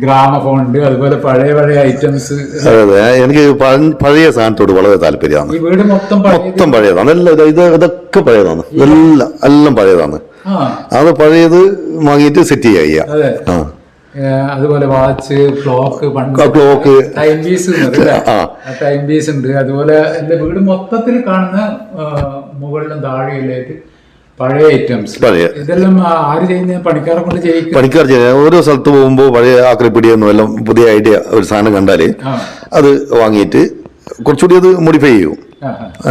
[SPEAKER 1] ഗ്രാമഫോണുണ്ട്, അതുപോലെ പഴയ ഐറ്റംസ്.
[SPEAKER 2] അതെ, എനിക്ക് പഴയ സാധനത്തോട് വളരെ താല്പര്യമാണ്.
[SPEAKER 1] ഈ വീട് മൊത്തം
[SPEAKER 2] പഴയതാണ്. ഇതൊക്കെ പഴയതാണ്, എല്ലാം പഴയതാണ്. അത് പഴയത് വാങ്ങിയിട്ട് സെറ്റ് ചെയ്യുക.
[SPEAKER 1] അതുപോലെ വാച്ച്, ക്ലോക്ക് ടൈം പീസ് ഉണ്ട്. അതുപോലെ എന്റെ വീട് മൊത്തത്തിൽ കാണുന്ന മുകളിലും താഴെയിലേക്ക് പഴയ ഐറ്റംസ്. ഇതെല്ലാം ആര് ചെയ്യുന്ന? പണിക്കാരെ കൊണ്ട്
[SPEAKER 2] പണിക്കാർ ചെയ്യുക. ഓരോ സ്ഥലത്ത് പോകുമ്പോൾ പഴയ ആക്രിപ്പിടിയൊന്നും എല്ലാം പുതിയ ഐഡിയ ഒരു സാധനം കണ്ടാല് അത് വാങ്ങിയിട്ട് കുറച്ചുകൂടി അത് മോഡിഫൈ ചെയ്യും.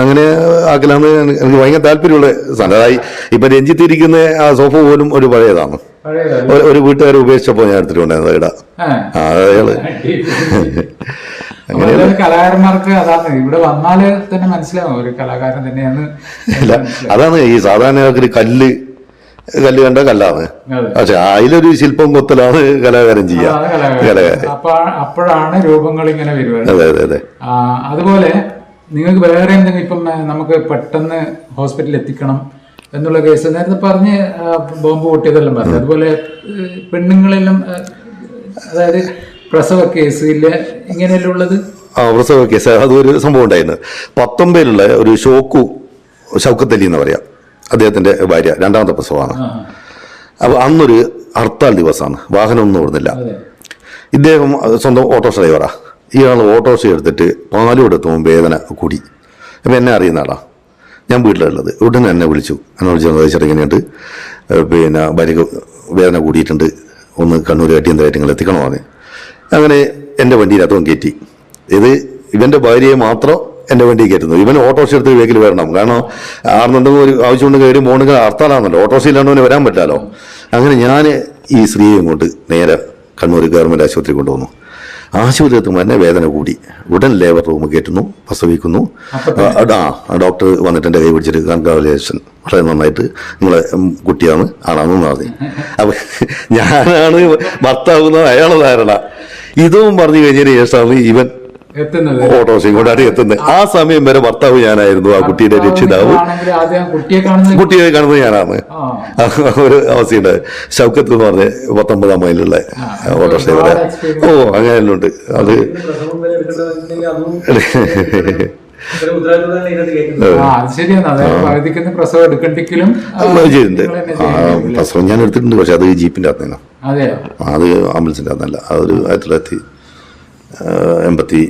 [SPEAKER 2] അങ്ങനെ ആക്കലാന്ന് എനിക്ക് ഭയങ്കര താല്പര്യമുള്ള സാധനം. അതായി ഇപ്പൊ രഞ്ജിത്തിരിക്കുന്ന ആ സോഫ പോലും ഒരു പഴയതാണ്. ഒരു വീട്ടുകാരെ ഉപേക്ഷിച്ചപ്പോ ഞാൻ എടുത്തിട്ടുണ്ടായിരുന്നു ഇവിടെ. അയാള്
[SPEAKER 1] കലാകാരന്മാർക്ക് അതാണ് ഇവിടെ വന്നാല് തന്നെ മനസ്സിലാവും ഒരു കലാകാരൻ തന്നെയാണ്.
[SPEAKER 2] അതാണ് ഈ സാധാരണ കല്ല് കണ്ട കല്ലാണ്, പക്ഷെ അതിലൊരു ശില്പം കൊത്തലാണ് കലാകാരൻ ചെയ്യാ.
[SPEAKER 1] അപ്പോഴാണ് രൂപങ്ങൾ ഇങ്ങനെ വരുന്നത്.
[SPEAKER 2] അതെ അതെ അതെ.
[SPEAKER 1] അതുപോലെ നിങ്ങൾക്ക് വേറെ എന്തെങ്കിലും ഇപ്പം നമുക്ക് പെട്ടെന്ന് ഹോസ്പിറ്റലിൽ എത്തിക്കണം എന്നുള്ള കേസ് നേരത്തെ പറഞ്ഞ് ബോംബ് പൊട്ടിയതെല്ലാം പറഞ്ഞു. അതുപോലെ പെണ്ണുങ്ങളെല്ലാം അതായത് പ്രസവ കേസിൽ ഇങ്ങനെയല്ല ഉള്ളത്.
[SPEAKER 2] പ്രസവ കേസ് അതൊരു സംഭവം ഉണ്ടായിരുന്നു. 19-ലുള്ള ഒരു ഷൗക്കത്ത് അലി എന്ന് പറയാം, അദ്ദേഹത്തിന്റെ ഭാര്യ 2ാമത്തെ പ്രസവമാണ്. അപ്പൊ അന്നൊരു ഹർത്താൽ ദിവസമാണ്, വാഹനമൊന്നും ഓടുന്നില്ല. ഇദ്ദേഹം സ്വന്തം ഓട്ടോറിക്ഷ ഡ്രൈവറാണ്. ഇയാൾ ഓട്ടോറിക്ഷ എടുത്തിട്ട് പാലോടെത്തുമ്പോൾ വേദന കൂടി. അപ്പം എന്നെ അറിയുന്ന ആളാ, ഞാൻ വീട്ടിലുള്ളത്. ഉടനെ എന്നെ വിളിച്ചു. എന്നെ വിളിച്ചു ഇങ്ങനെയുണ്ട്, പിന്നെ ഭാര്യക്ക് വേദന കൂടിയിട്ടുണ്ട്, ഒന്ന് കണ്ണൂർ അടിയന്തരമായിട്ട് നിങ്ങൾ എത്തിക്കണോ എന്ന്. അങ്ങനെ എൻ്റെ വണ്ടിയിലകത്തും കയറ്റി. ഇത് ഇവൻ്റെ ഭാര്യയെ മാത്രം എൻ്റെ വണ്ടി കയറ്റുന്നു. ഇവൻ ഓട്ടോറിക്ഷ എടുത്ത് വേഗത്തിൽ വരണം. കാരണം ആർന്നുണ്ടെങ്കിൽ ഒരു ആവശ്യമുണ്ട് കയറി പോകണമെങ്കിൽ ഹർത്താലാണല്ലോ, ഓട്ടോറിക്ഷ ഇല്ലാണ്ടവന് വരാൻ പറ്റാമല്ലോ. അങ്ങനെ ഞാൻ ഈ സ്ത്രീയെ കൊണ്ട് നേരെ കണ്ണൂർ ഗവൺമെൻറ് ആശുപത്രി കൊണ്ടുവന്നു. ആശുപത്രി എത്തുമ്പോൾ തന്നെ വേദന കൂടി. ഉടൻ ലേബർ റൂം കയറ്റുന്നു, പ്രസവിക്കുന്നു. ഡോക്ടർ വന്നിട്ട് എൻ്റെ കൈ പിടിച്ചിട്ട് കൺഗ്രാജുലേഷൻ, വളരെ നന്നായിട്ട് നിങ്ങളെ കുട്ടിയാണ് ആണാണെന്ന് പറഞ്ഞു. അപ്പം ഞാനാണ് ഭർത്താവുന്നത് അയാളെ ധാരണ. ഇതും പറഞ്ഞു കഴിഞ്ഞതിന് ശേഷമാണ് ഇവൻ ഓട്ടോറിക്ഷയും കൊണ്ടാണ് എത്തുന്നത്. ആ സമയം വരെ ഭർത്താവ് ഞാനായിരുന്നു, ആ കുട്ടിയുടെ രക്ഷിതാവ്. കുട്ടിയെ കാണുന്നത് ഞാനാണ്. ഒരു അവസ്ഥയുണ്ട്. ഷൗക്കത്ത് എന്ന് പറഞ്ഞ 19 മൈലുള്ള ഓട്ടോറിക്ഷ. അങ്ങനെയെല്ലാം ഉണ്ട്. അത് പ്രസവം ഞാൻ എടുത്തിട്ടുണ്ട്. പക്ഷെ അത് ജീപ്പിന്റെ അകത്ത്, അത് ആംബുലൻസിന്റെ അകത്തല്ല. അതൊരു 1986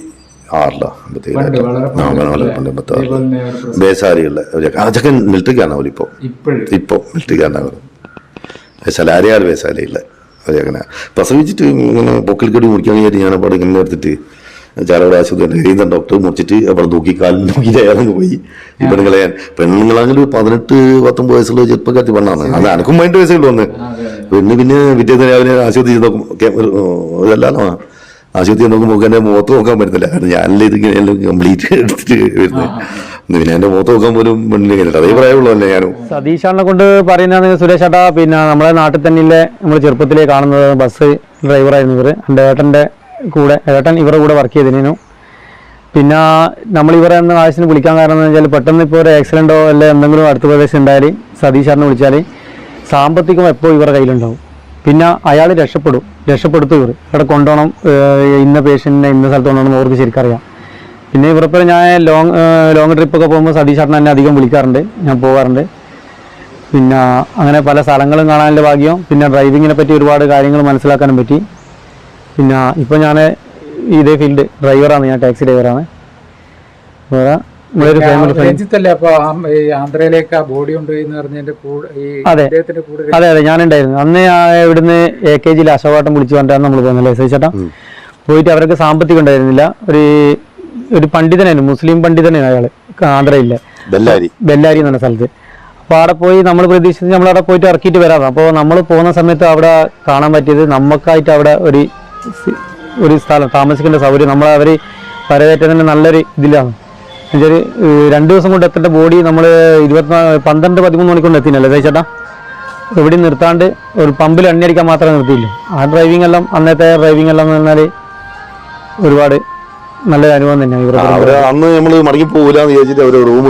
[SPEAKER 2] ബേസാരിയുള്ള അതൊക്കെ മിലിറ്ററിക്കാണ് അവരിപ്പോൾ. ഇപ്പോൾ മിലിറ്ററിക്കാരനാണ്. സലാരിയാൽ ബേസാരിയുള്ള അവരങ്ങനെ പ്രസവിച്ചിട്ട് ഇങ്ങനെ പൊക്കിൽ കടി മുറിക്കാൻ വേണ്ടി ഞാൻ അവിടെ ഇങ്ങനെ എടുത്തിട്ട് ചാലക്കുടി ആശുപത്രി എഴുതാൻ ഡോക്ടർ മുറിച്ചിട്ട് അവിടെ നോക്കി കാലിൽ നോക്കി അയാളങ്ങ് പോയി. ഈ പെണ്ണുങ്ങളാണെങ്കിൽ 18-19 വയസ്സുള്ള ചെറുപ്പക്കാരത്തി പെണ്ണാണ്. അത് എനക്കും 18 വയസ്സുള്ളൂ വന്ന്. പിന്നെ പിറ്റേന്ന് രാവിലെ ആശുപത്രി നോക്കും. ഇതല്ലാലോ ആശുപത്രി നോക്കുമ്പോൾ എൻ്റെ മുഖത്ത് നോക്കാൻ പറ്റുന്നില്ല. കാരണം ഞാനല്ലേ ഇതിങ്ങനെ കംപ്ലീറ്റ് എടുത്തിട്ട് വരുന്നത്. പിന്നെ എൻ്റെ മുഖത്ത് നോക്കാൻ പോലും പെണ്ണില്ല. അതേ പ്രായമുള്ളതല്ലേ ഞാനും.
[SPEAKER 3] സതീഷാണിനെ കൊണ്ട് പറയുന്നത് സുരേഷ് ചേട്ടാ, പിന്നെ നമ്മളെ നാട്ടിൽ തന്നെയില്ലേ നമ്മൾ ചെറുപ്പത്തിലേ കാണുന്നത് ബസ് ഡ്രൈവറായിരുന്നു ഇവർ. എൻ്റെ ഏട്ടൻ്റെ കൂടെ, ഏട്ടൻ ഇവരുടെ കൂടെ വർക്ക് ചെയ്തിരുന്നു. പിന്നെ നമ്മൾ ഇവരെ എന്ന ആവശ്യത്തിന് വിളിക്കാൻ കാരണം എന്ന് വെച്ചാൽ പെട്ടെന്ന് ഇപ്പോൾ ഒരു ആക്സിഡൻറ്റോ അല്ലെങ്കിൽ എന്തെങ്കിലും അടുത്ത പ്രദേശം ഉണ്ടായാൽ സതീഷാറിനെ വിളിച്ചാൽ സാമ്പത്തികം എപ്പോൾ ഇവരുടെ കയ്യിലുണ്ടാവും. പിന്നെ അയാൾ രക്ഷപ്പെടുത്തും ഇവർ അവിടെ കൊണ്ടുപോകണം, ഇന്ന പേഷ്യൻറ്റിനെ ഇന്ന സ്ഥലത്ത് കൊണ്ടുപോകണം അവർക്ക് ശരിക്കറിയാം. പിന്നെ ഇവരിപ്പോൾ ഞാൻ ലോങ് ട്രിപ്പൊക്കെ പോകുമ്പോൾ സതീഷാറിനെ എന്നെ അധികം വിളിക്കാറുണ്ട്, ഞാൻ പോകാറുണ്ട്. പിന്നെ അങ്ങനെ പല സ്ഥലങ്ങളും കാണാനുള്ള ഭാഗ്യം, പിന്നെ ഡ്രൈവിങ്ങിനെ പറ്റി ഒരുപാട് കാര്യങ്ങൾ മനസ്സിലാക്കാനും പറ്റി. പിന്നെ ഇപ്പോൾ ഞാൻ ഇതേ ഫീൽഡ് ഡ്രൈവറാണ്, ഞാൻ ടാക്സി ഡ്രൈവറാണ്. അതെ ഞാനുണ്ടായിരുന്നു അന്ന്. ഇവിടുന്ന് AKG അശോകാട്ടം വിളിച്ചു പറഞ്ഞാണ് നമ്മൾ പോകുന്നത് ചേട്ടാ. പോയിട്ട് അവർക്ക് സാമ്പത്തികം ഉണ്ടായിരുന്നില്ല. ഒരു പണ്ഡിതനായിരുന്നു, മുസ്ലിം പണ്ഡിതനാണ് അയാൾ, ആന്ധ്രയിലെ ബെല്ലാരി എന്ന് പറഞ്ഞ സ്ഥലത്ത്. അപ്പോൾ അവിടെ പോയി നമ്മൾ പ്രതീക്ഷിച്ച് നമ്മളവിടെ പോയിട്ട് ഇറക്കിയിട്ട് വരാം. അപ്പോൾ നമ്മൾ പോകുന്ന സമയത്ത് അവിടെ കാണാൻ പറ്റിയത് നമുക്കായിട്ട് അവിടെ ഒരു സ്ഥലം താമസിക്കേണ്ട സൗകര്യം അവർ പരവേറ്റതിൻ്റെ നല്ലൊരു ഇതിലാണ്. എന്നുവെച്ചാൽ 2 ദിവസം കൊണ്ട് എത്തേണ്ട ബോഡി നമ്മൾ 12-13 മണിക്കൊണ്ട് എത്തിനല്ലേ ചേട്ടാ. എവിടെയും നിർത്താണ്ട് ഒരു പമ്പിൽ എണ്ണ അടിക്കാൻ മാത്രമേ നിർത്തിയില്ല. ആ ഡ്രൈവിംഗ് എല്ലാം, അന്നത്തെ ഡ്രൈവിംഗ് എല്ലാം എന്ന് പറഞ്ഞാൽ ഒരുപാട് നല്ലൊരു അനുഭവം തന്നെയാണ്.
[SPEAKER 2] അന്ന് നമ്മൾ മടങ്ങി പോകില്ലാന്ന് ചോദിച്ചിട്ട് അവർ റൂം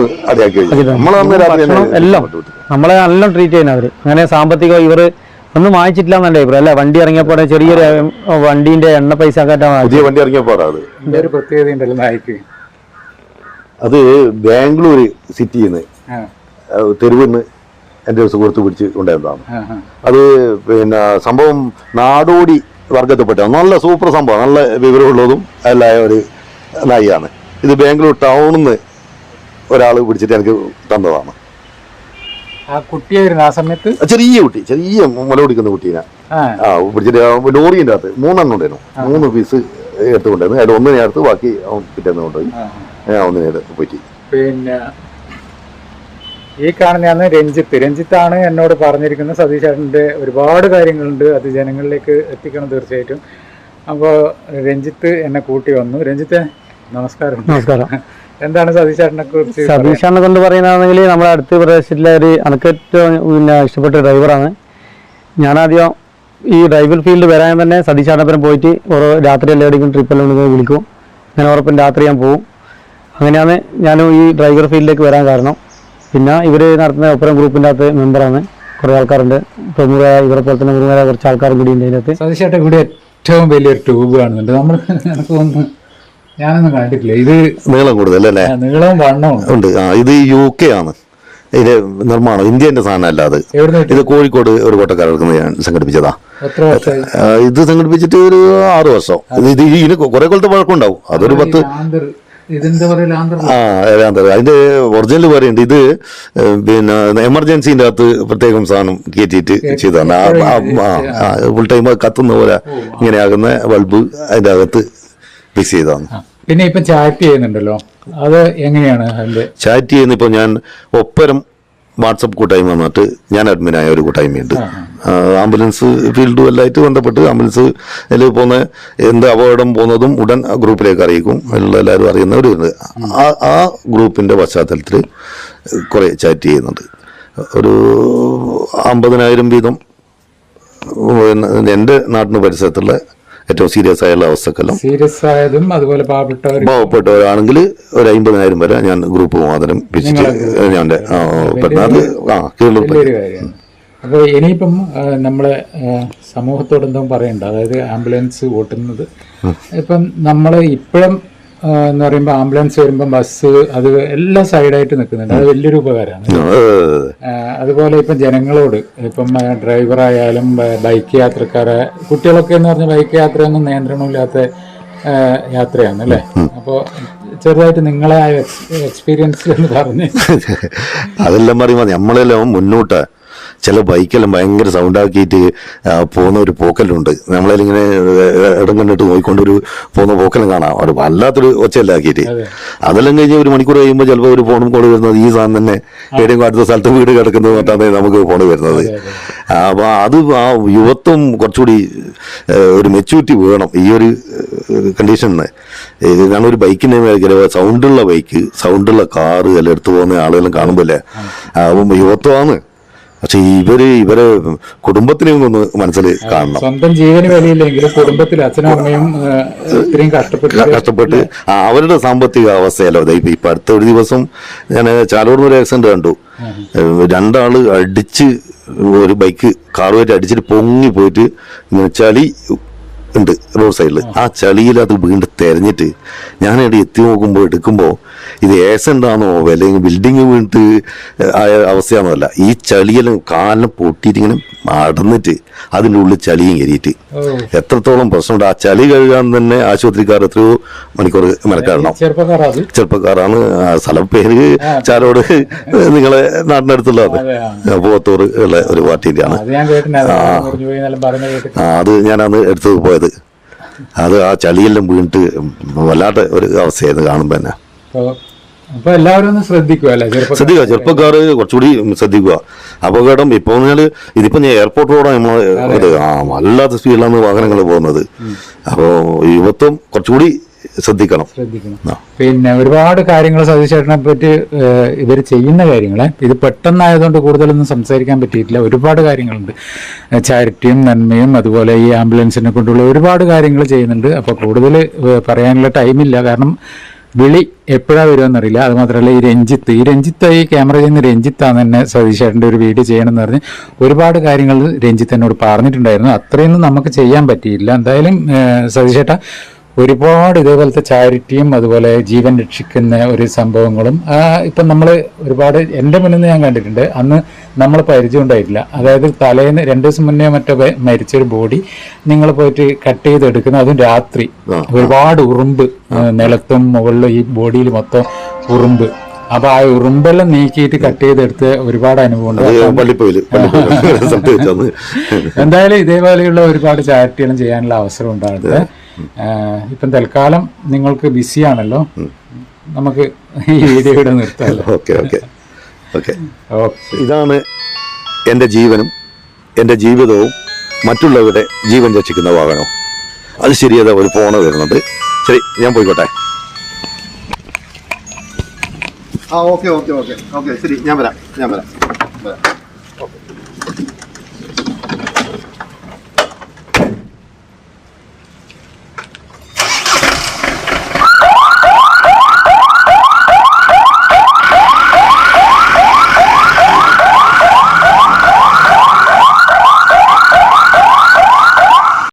[SPEAKER 3] എല്ലാം നമ്മളെ നല്ല ട്രീറ്റ് ചെയ്യുന്ന അവർ. അങ്ങനെ സാമ്പത്തികം ഇവർ ഒന്നും വാങ്ങിച്ചിട്ടില്ല എന്നല്ലേ അഭിപ്രായം അല്ലേ. വണ്ടി ഇറങ്ങിയപ്പോൾ ചെറിയൊരു വണ്ടീൻ്റെ എണ്ണ പൈസ
[SPEAKER 2] പുതിയ വണ്ടി ഇറങ്ങിയപ്പോൾ
[SPEAKER 1] ഒരു പ്രത്യേകത ഉണ്ടല്ലോ നായിക്ക്.
[SPEAKER 2] അത് ബാംഗ്ലൂർ സിറ്റിയിൽ നിന്ന് തെരുവിന്ന് എൻ്റെ ഒരു സുഹൃത്ത് പിടിച്ച് കൊണ്ടുവന്നതാണ്. അത് പിന്നെ സംഭവം നാടോടി വർഗത്തിൽപ്പെട്ട നല്ല സൂപ്പർ സംഭവം, നല്ല വിവരമുള്ളതും എല്ലാ ഒരു നായിയാണ്. ഇത് ബാംഗ്ലൂർ ടൗണിൽ നിന്ന് ഒരാൾ പിടിച്ചിട്ട് എനിക്ക് തന്നതാണ്.
[SPEAKER 1] ആ കുട്ടിയായിരുന്നു ആ സമയത്ത്
[SPEAKER 2] ചെറിയ കുട്ടി, ചെറിയ മുല കുടിക്കുന്ന കുട്ടീനെ പിടിച്ചിട്ട് ലോറിൻ്റെ അകത്ത് 3 എണ്ണം ഉണ്ടായിരുന്നു. 3 പീസ് എടുത്തുകൊണ്ടായിരുന്നു. അതിൽ ഒന്നിനെ അടുത്ത് ബാക്കി പിറ്റേന്ന് കൊണ്ടുപോയി ഒന്നിനെ പോയിട്ട്.
[SPEAKER 1] പിന്നെ ഈ കാണുന്നതാണ് രഞ്ജിത്താണ് എന്നോട് പറഞ്ഞിരിക്കുന്നത്. സതീശേട്ടൻ്റെ ഒരുപാട് കാര്യങ്ങളുണ്ട്, അത് ജനങ്ങളിലേക്ക് എത്തിക്കണം തീർച്ചയായിട്ടും. അപ്പോൾ രഞ്ജിത്ത് എന്നെ കൂട്ടി വന്നു. രഞ്ജിത്ത് നമസ്കാരം.
[SPEAKER 3] നമസ്കാരം.
[SPEAKER 1] എന്താണ് സതീശേട്ടനെ കുറിച്ച്?
[SPEAKER 3] സതീശാറിനെ കൊണ്ട് പറയുന്നതാണെങ്കിൽ നമ്മുടെ അടുത്ത പ്രദേശത്തിലെ എനിക്ക് ഏറ്റവും ഇഷ്ടപ്പെട്ട ഡ്രൈവറാണ്. ഞാനാദ്യം ഈ ഡ്രൈവർ ഫീൽഡ് വരാൻ തന്നെ സതീശാറിനൊപ്പം പോയിട്ട് ഓരോ രാത്രി എല്ലാവരുടെയും ട്രിപ്പെല്ലാം വിളിക്കും. അങ്ങനെ ഉറപ്പം രാത്രി ഞാൻ പോകും. അങ്ങനെയാണ് ഞാനും ഈ ഡ്രൈവർ ഫീൽഡിലേക്ക് വരാൻ കാരണം. പിന്നെ ഇവർ നടത്തുന്ന ഒപ്പരം ഗ്രൂപ്പിൻ്റെ അകത്ത് മെമ്പറാണ്. കുറേ ആൾക്കാരുണ്ട്, പ്രമുഖരായ ഇവരെ പോലെ തന്നെ പ്രമുഖരായ കുറച്ച് ആൾക്കാരും കൂടി ഉണ്ട് അതിനകത്ത്.
[SPEAKER 1] സതീശേട്ടൻ ഇവിടെ ഏറ്റവും വലിയൊരു ട്യൂബ് കാണുന്നുണ്ട്. നമ്മൾ എനിക്ക് തോന്നുന്നു ഞാനൊന്നും കണ്ടിട്ടില്ല. ഇത്
[SPEAKER 2] നീളം കൂടുതൽ അല്ലേ?
[SPEAKER 1] നീളവും വണ്ണവും
[SPEAKER 2] ഉണ്ട്. ഇത് UK ആണ്. ഇത് നിർമ്മാണം ഇന്ത്യൻ്റെ സാധനമല്ല അത്. ഇത് കോഴിക്കോട് ഒരു കോട്ടക്കാർക്ക് ഞാൻ സംഘടിപ്പിച്ചതാ. ഇത് സംഘടിപ്പിച്ചിട്ട് ഒരു 6 വർഷം. ഇത് ഇതിന് കുറെ കൊല്ലത്തെ പഴക്കമുണ്ടാവും. അതൊരു 10 അതിന്റെ ഒറിജിനൽ പറയുന്നുണ്ട്. ഇത് പിന്നെ എമർജൻസിന്റെ അകത്ത് പ്രത്യേകം സാധനം കയറ്റിയിട്ട് ചെയ്തതാണ്. ഫുൾ ടൈം കത്തുന്ന പോലെ ഇങ്ങനെയാകുന്ന ബൾബ് അതിന്റെ അകത്ത് ഫിക്സ് ചെയ്തതാണ്.
[SPEAKER 1] പിന്നെ ഇപ്പൊ ചാറ്റ് ചെയ്യുന്നുണ്ടല്ലോ, അത് എങ്ങനെയാണ്?
[SPEAKER 2] ചാറ്റ് ചെയ്യുന്ന ഇപ്പൊ ഞാൻ ഒപ്പരം വാട്സപ്പ് കൂട്ടായ്മ വന്നിട്ട് ഞാൻ അഡ്മിനായ ഒരു കൂട്ടായ്മയുണ്ട്. ആംബുലൻസ് ഫീൽഡും എല്ലായിട്ട് ബന്ധപ്പെട്ട് ആംബുലൻസിൽ പോകുന്ന എന്ത് അപകടം പോകുന്നതും ഉടൻ ഗ്രൂപ്പിലേക്ക് അറിയിക്കും. എല്ലാവരും അറിയുന്നവരുണ്ട്. ആ ഗ്രൂപ്പിന്റെ പശ്ചാത്തലത്തിൽ കുറെ ചാറ്റ് ചെയ്യുന്നുണ്ട്. ഒരു 50,000 വീതം എൻ്റെ നാട്ടിന് പരിസരത്തുള്ള ഏറ്റവും സീരിയസ് ആയുള്ള അവസ്ഥക്കെല്ലാം
[SPEAKER 1] സീരിയസ് ആയതും അതുപോലെ
[SPEAKER 2] പാവപ്പെട്ടവരാണെങ്കിൽ ഒരു 50,000 വരെ ഞാൻ ഗ്രൂപ്പ് മുഖാന്തരം പിരിച്ചിട്ട് ഞാൻ
[SPEAKER 1] അപ്പോൾ ഇനിയിപ്പം നമ്മളെ സമൂഹത്തോട് എന്തോ പറയണ്ട, അതായത് ആംബുലൻസ് ഓട്ടുന്നത് ഇപ്പം നമ്മൾ ഇപ്പോഴും എന്ന് പറയുമ്പോൾ ആംബുലൻസ് വരുമ്പോൾ ബസ് അത് എല്ലാം സൈഡായിട്ട് നിൽക്കുന്നുണ്ട്. അത് വലിയൊരു ഉപകാരമാണ്. അതുപോലെ ഇപ്പം ജനങ്ങളോട് ഇപ്പം ഡ്രൈവറായാലും ബൈക്ക് യാത്രക്കാരെ കുട്ടികളൊക്കെ എന്ന് പറഞ്ഞാൽ ബൈക്ക് യാത്രയൊന്നും നിയന്ത്രണമില്ലാത്ത യാത്രയാണ് അല്ലേ? അപ്പോൾ ചെറുതായിട്ട് നിങ്ങളെ ആ എക്സ്പീരിയൻസ് എന്ന് പറഞ്ഞ്
[SPEAKER 2] അതെല്ലാം പറയുമ്പോൾ നമ്മളെല്ലാം മുന്നോട്ട് ചില ബൈക്കെല്ലാം ഭയങ്കര സൗണ്ടാക്കിയിട്ട് പോകുന്ന ഒരു പോക്കലുണ്ട്. നമ്മളതിലിങ്ങനെ ഇടം കണ്ടിട്ട് നോക്കിക്കൊണ്ടൊരു പോകുന്ന പോക്കലും കാണാം. ഒരു വല്ലാത്തൊരു ഒച്ചയല്ലാക്കിയിട്ട് അതെല്ലാം കഴിഞ്ഞ് ഒരു മണിക്കൂർ കഴിയുമ്പോൾ ചിലപ്പോൾ ഒരു ഫോണും കോള് വരുന്നത് ഈ സാധനം തന്നെ ഏതെങ്കിലും അടുത്ത സ്ഥലത്ത് വീട് കിടക്കുന്നത് പറഞ്ഞാൽ നമുക്ക് ഫോണ് വരുന്നത്. അപ്പോൾ അത് ആ യുവത്വം കുറച്ചുകൂടി ഒരു മെച്യൂരിറ്റി വേണം ഈ ഒരു കണ്ടീഷനിന്. കാരണം ഒരു ബൈക്കിൻ്റെ സൗണ്ടുള്ള ബൈക്ക്, സൗണ്ടുള്ള കാറ് എല്ലാം എടുത്തു പോകുന്ന ആളുകളും കാണുമ്പോൾ അപ്പം യുവത്വമാണ്. പക്ഷെ ഇവരെ കുടുംബത്തിനെയും ഒന്ന് മനസ്സിൽ കാണണം.
[SPEAKER 1] സ്വന്തം ജീവന് വിലയില്ലെങ്കിലും കുടുംബത്തിൽ അച്ഛനും അമ്മയും ഇത്രയും കഷ്ടപ്പെട്ട്
[SPEAKER 2] അവരുടെ സാമ്പത്തിക അവസ്ഥയല്ലോ. ഇപ്പൊ അടുത്ത ഒരു ദിവസം ഞാൻ ചാലോടുന്ന ഒരു ആക്സിഡന്റ് കണ്ടു. 2 ആള് അടിച്ച് ഒരു ബൈക്ക് കാറുമായിട്ട് അടിച്ചിട്ട് പൊങ്ങി പോയിട്ട് ഇങ്ങനെ ചളി ഉണ്ട് റോഡ് സൈഡിൽ. ആ ചളിയിൽ അത് വീണ്ടും തെരഞ്ഞിട്ട് ഞാനിവിടെ എത്തി നോക്കുമ്പോൾ എടുക്കുമ്പോൾ ഇത് ആക്സിഡന്റ് ആണോ അല്ലെങ്കിൽ ബിൽഡിങ് വീണിട്ട് ആയ അവസ്ഥയാണോ അല്ല, ഈ ചളിയെല്ലാം കാലിനെ പൊട്ടിയിട്ട് ഇങ്ങനെ അടന്നിട്ട് അതിൻ്റെ ഉള്ളിൽ ചളിയും കയറിയിട്ട് എത്രത്തോളം പ്രശ്നമുണ്ട്. ആ ചളി കഴുകാൻ തന്നെ ആശുപത്രിക്കാർ എത്രയോ മണിക്കൂർ മെനക്കാടണം. ചെറുപ്പക്കാരാണ്. സ്ഥലം പേര് ചാലോട് നിങ്ങളെ നാട്ടിനടുത്തുള്ളത് പോത്തൂർ ഉള്ള ഒരു പാർട്ടിയിലാണ്. അത് ഞാനന്ന് എടുത്തത് പോയത്. അത് ആ ചളിയെല്ലാം വീണിട്ട് വല്ലാത്ത ഒരു അവസ്ഥയായിരുന്നു കാണുമ്പോൾ തന്നെ.
[SPEAKER 1] അപ്പൊ എല്ലാവരും ഒന്ന് ശ്രദ്ധിക്കുക,
[SPEAKER 2] ചെറുപ്പക്കാര് കുറച്ചുകൂടി ശ്രദ്ധിക്കുക. അപകടം ഇപ്പൊ പറഞ്ഞാല് ഇതിപ്പോ ഞാൻ എയർപോർട്ട് റോഡാണ് നമ്മള് വല്ലാത്ത സ്പീഡിലാണ് വാഹനങ്ങൾ പോകുന്നത്. അപ്പോ യുവത്വം കുറച്ചുകൂടി ശ്രദ്ധിക്കണം.
[SPEAKER 1] പിന്നെ ഒരുപാട് കാര്യങ്ങൾ സതീശേട്ടനെ പറ്റി ഇവർ ചെയ്യുന്ന കാര്യങ്ങളെ ഇത് പെട്ടെന്നായതുകൊണ്ട് കൂടുതലൊന്നും സംസാരിക്കാൻ പറ്റിയിട്ടില്ല. ഒരുപാട് കാര്യങ്ങളുണ്ട്. ചാരിറ്റിയും നന്മയും അതുപോലെ ഈ ആംബുലൻസിനെ കൊണ്ടുള്ള ഒരുപാട് കാര്യങ്ങൾ ചെയ്യുന്നുണ്ട്. അപ്പോൾ കൂടുതൽ പറയാനുള്ള ടൈമില്ല. കാരണം വിളി എപ്പോഴാണ് വരുമെന്നറിയില്ല. അത് മാത്രമല്ല ഈ രഞ്ജിത്ത് ഈ ക്യാമറ ചെയ്യുന്ന രഞ്ജിത്താണ് എന്നെ സതീശേട്ടൻ്റെ ഒരു വീഡിയോ ചെയ്യണമെന്ന് പറഞ്ഞ് ഒരുപാട് കാര്യങ്ങൾ രഞ്ജിത്ത് എന്നോട് പറഞ്ഞിട്ടുണ്ടായിരുന്നു. അത്രയൊന്നും നമുക്ക് ചെയ്യാൻ പറ്റിയില്ല. എന്തായാലും സതീശേട്ട ഒരുപാട് ഇതേപോലത്തെ ചാരിറ്റിയും അതുപോലെ ജീവൻ രക്ഷിക്കുന്ന ഒരു സംഭവങ്ങളും ഇപ്പം നമ്മൾ ഒരുപാട് എൻ്റെ മുന്നിൽ നിന്ന് ഞാൻ കണ്ടിട്ടുണ്ട്. അന്ന് നമ്മൾ പരിചയം ഉണ്ടായിട്ടില്ല. അതായത് തലേന്ന് 2 ദിവസം മുന്നേ മറ്റോ മരിച്ചൊരു ബോഡി നിങ്ങൾ പോയിട്ട് കട്ട് ചെയ്തെടുക്കുന്ന, അതും രാത്രി. ഒരുപാട് ഉറുമ്പ് നിലത്തും മുകളിലും ഈ ബോഡിയിൽ മൊത്തം ഉറുമ്പ്. അപ്പൊ ആ ഉറുമ്പെല്ലാം നീക്കിയിട്ട് കട്ട് ചെയ്തെടുത്ത് ഒരുപാട് അനുഭവമുണ്ട്. എന്തായാലും ഇതേപോലെയുള്ള ഒരുപാട് ചാരിറ്റികളും ചെയ്യാനുള്ള അവസരം ഉണ്ടാകുന്നത്. ഇപ്പം തൽക്കാലം നിങ്ങൾക്ക് ബിസിയാണല്ലോ, നമുക്ക് ഈ വീഡിയോയുടെ നിർത്താമല്ലോ.
[SPEAKER 2] ഓക്കെ. ഇതാണ് എൻ്റെ ജീവനും എൻ്റെ ജീവിതവും മറ്റുള്ളവരുടെ ജീവൻ രക്ഷിക്കുന്ന വാഹനം. അത് ശരിയതാ, ഒരു ഫോണ് വരുന്നുണ്ട്. ശരി, ഞാൻ പോയിക്കോട്ടെ. ഓക്കെ ശരി, ഞാൻ വരാം.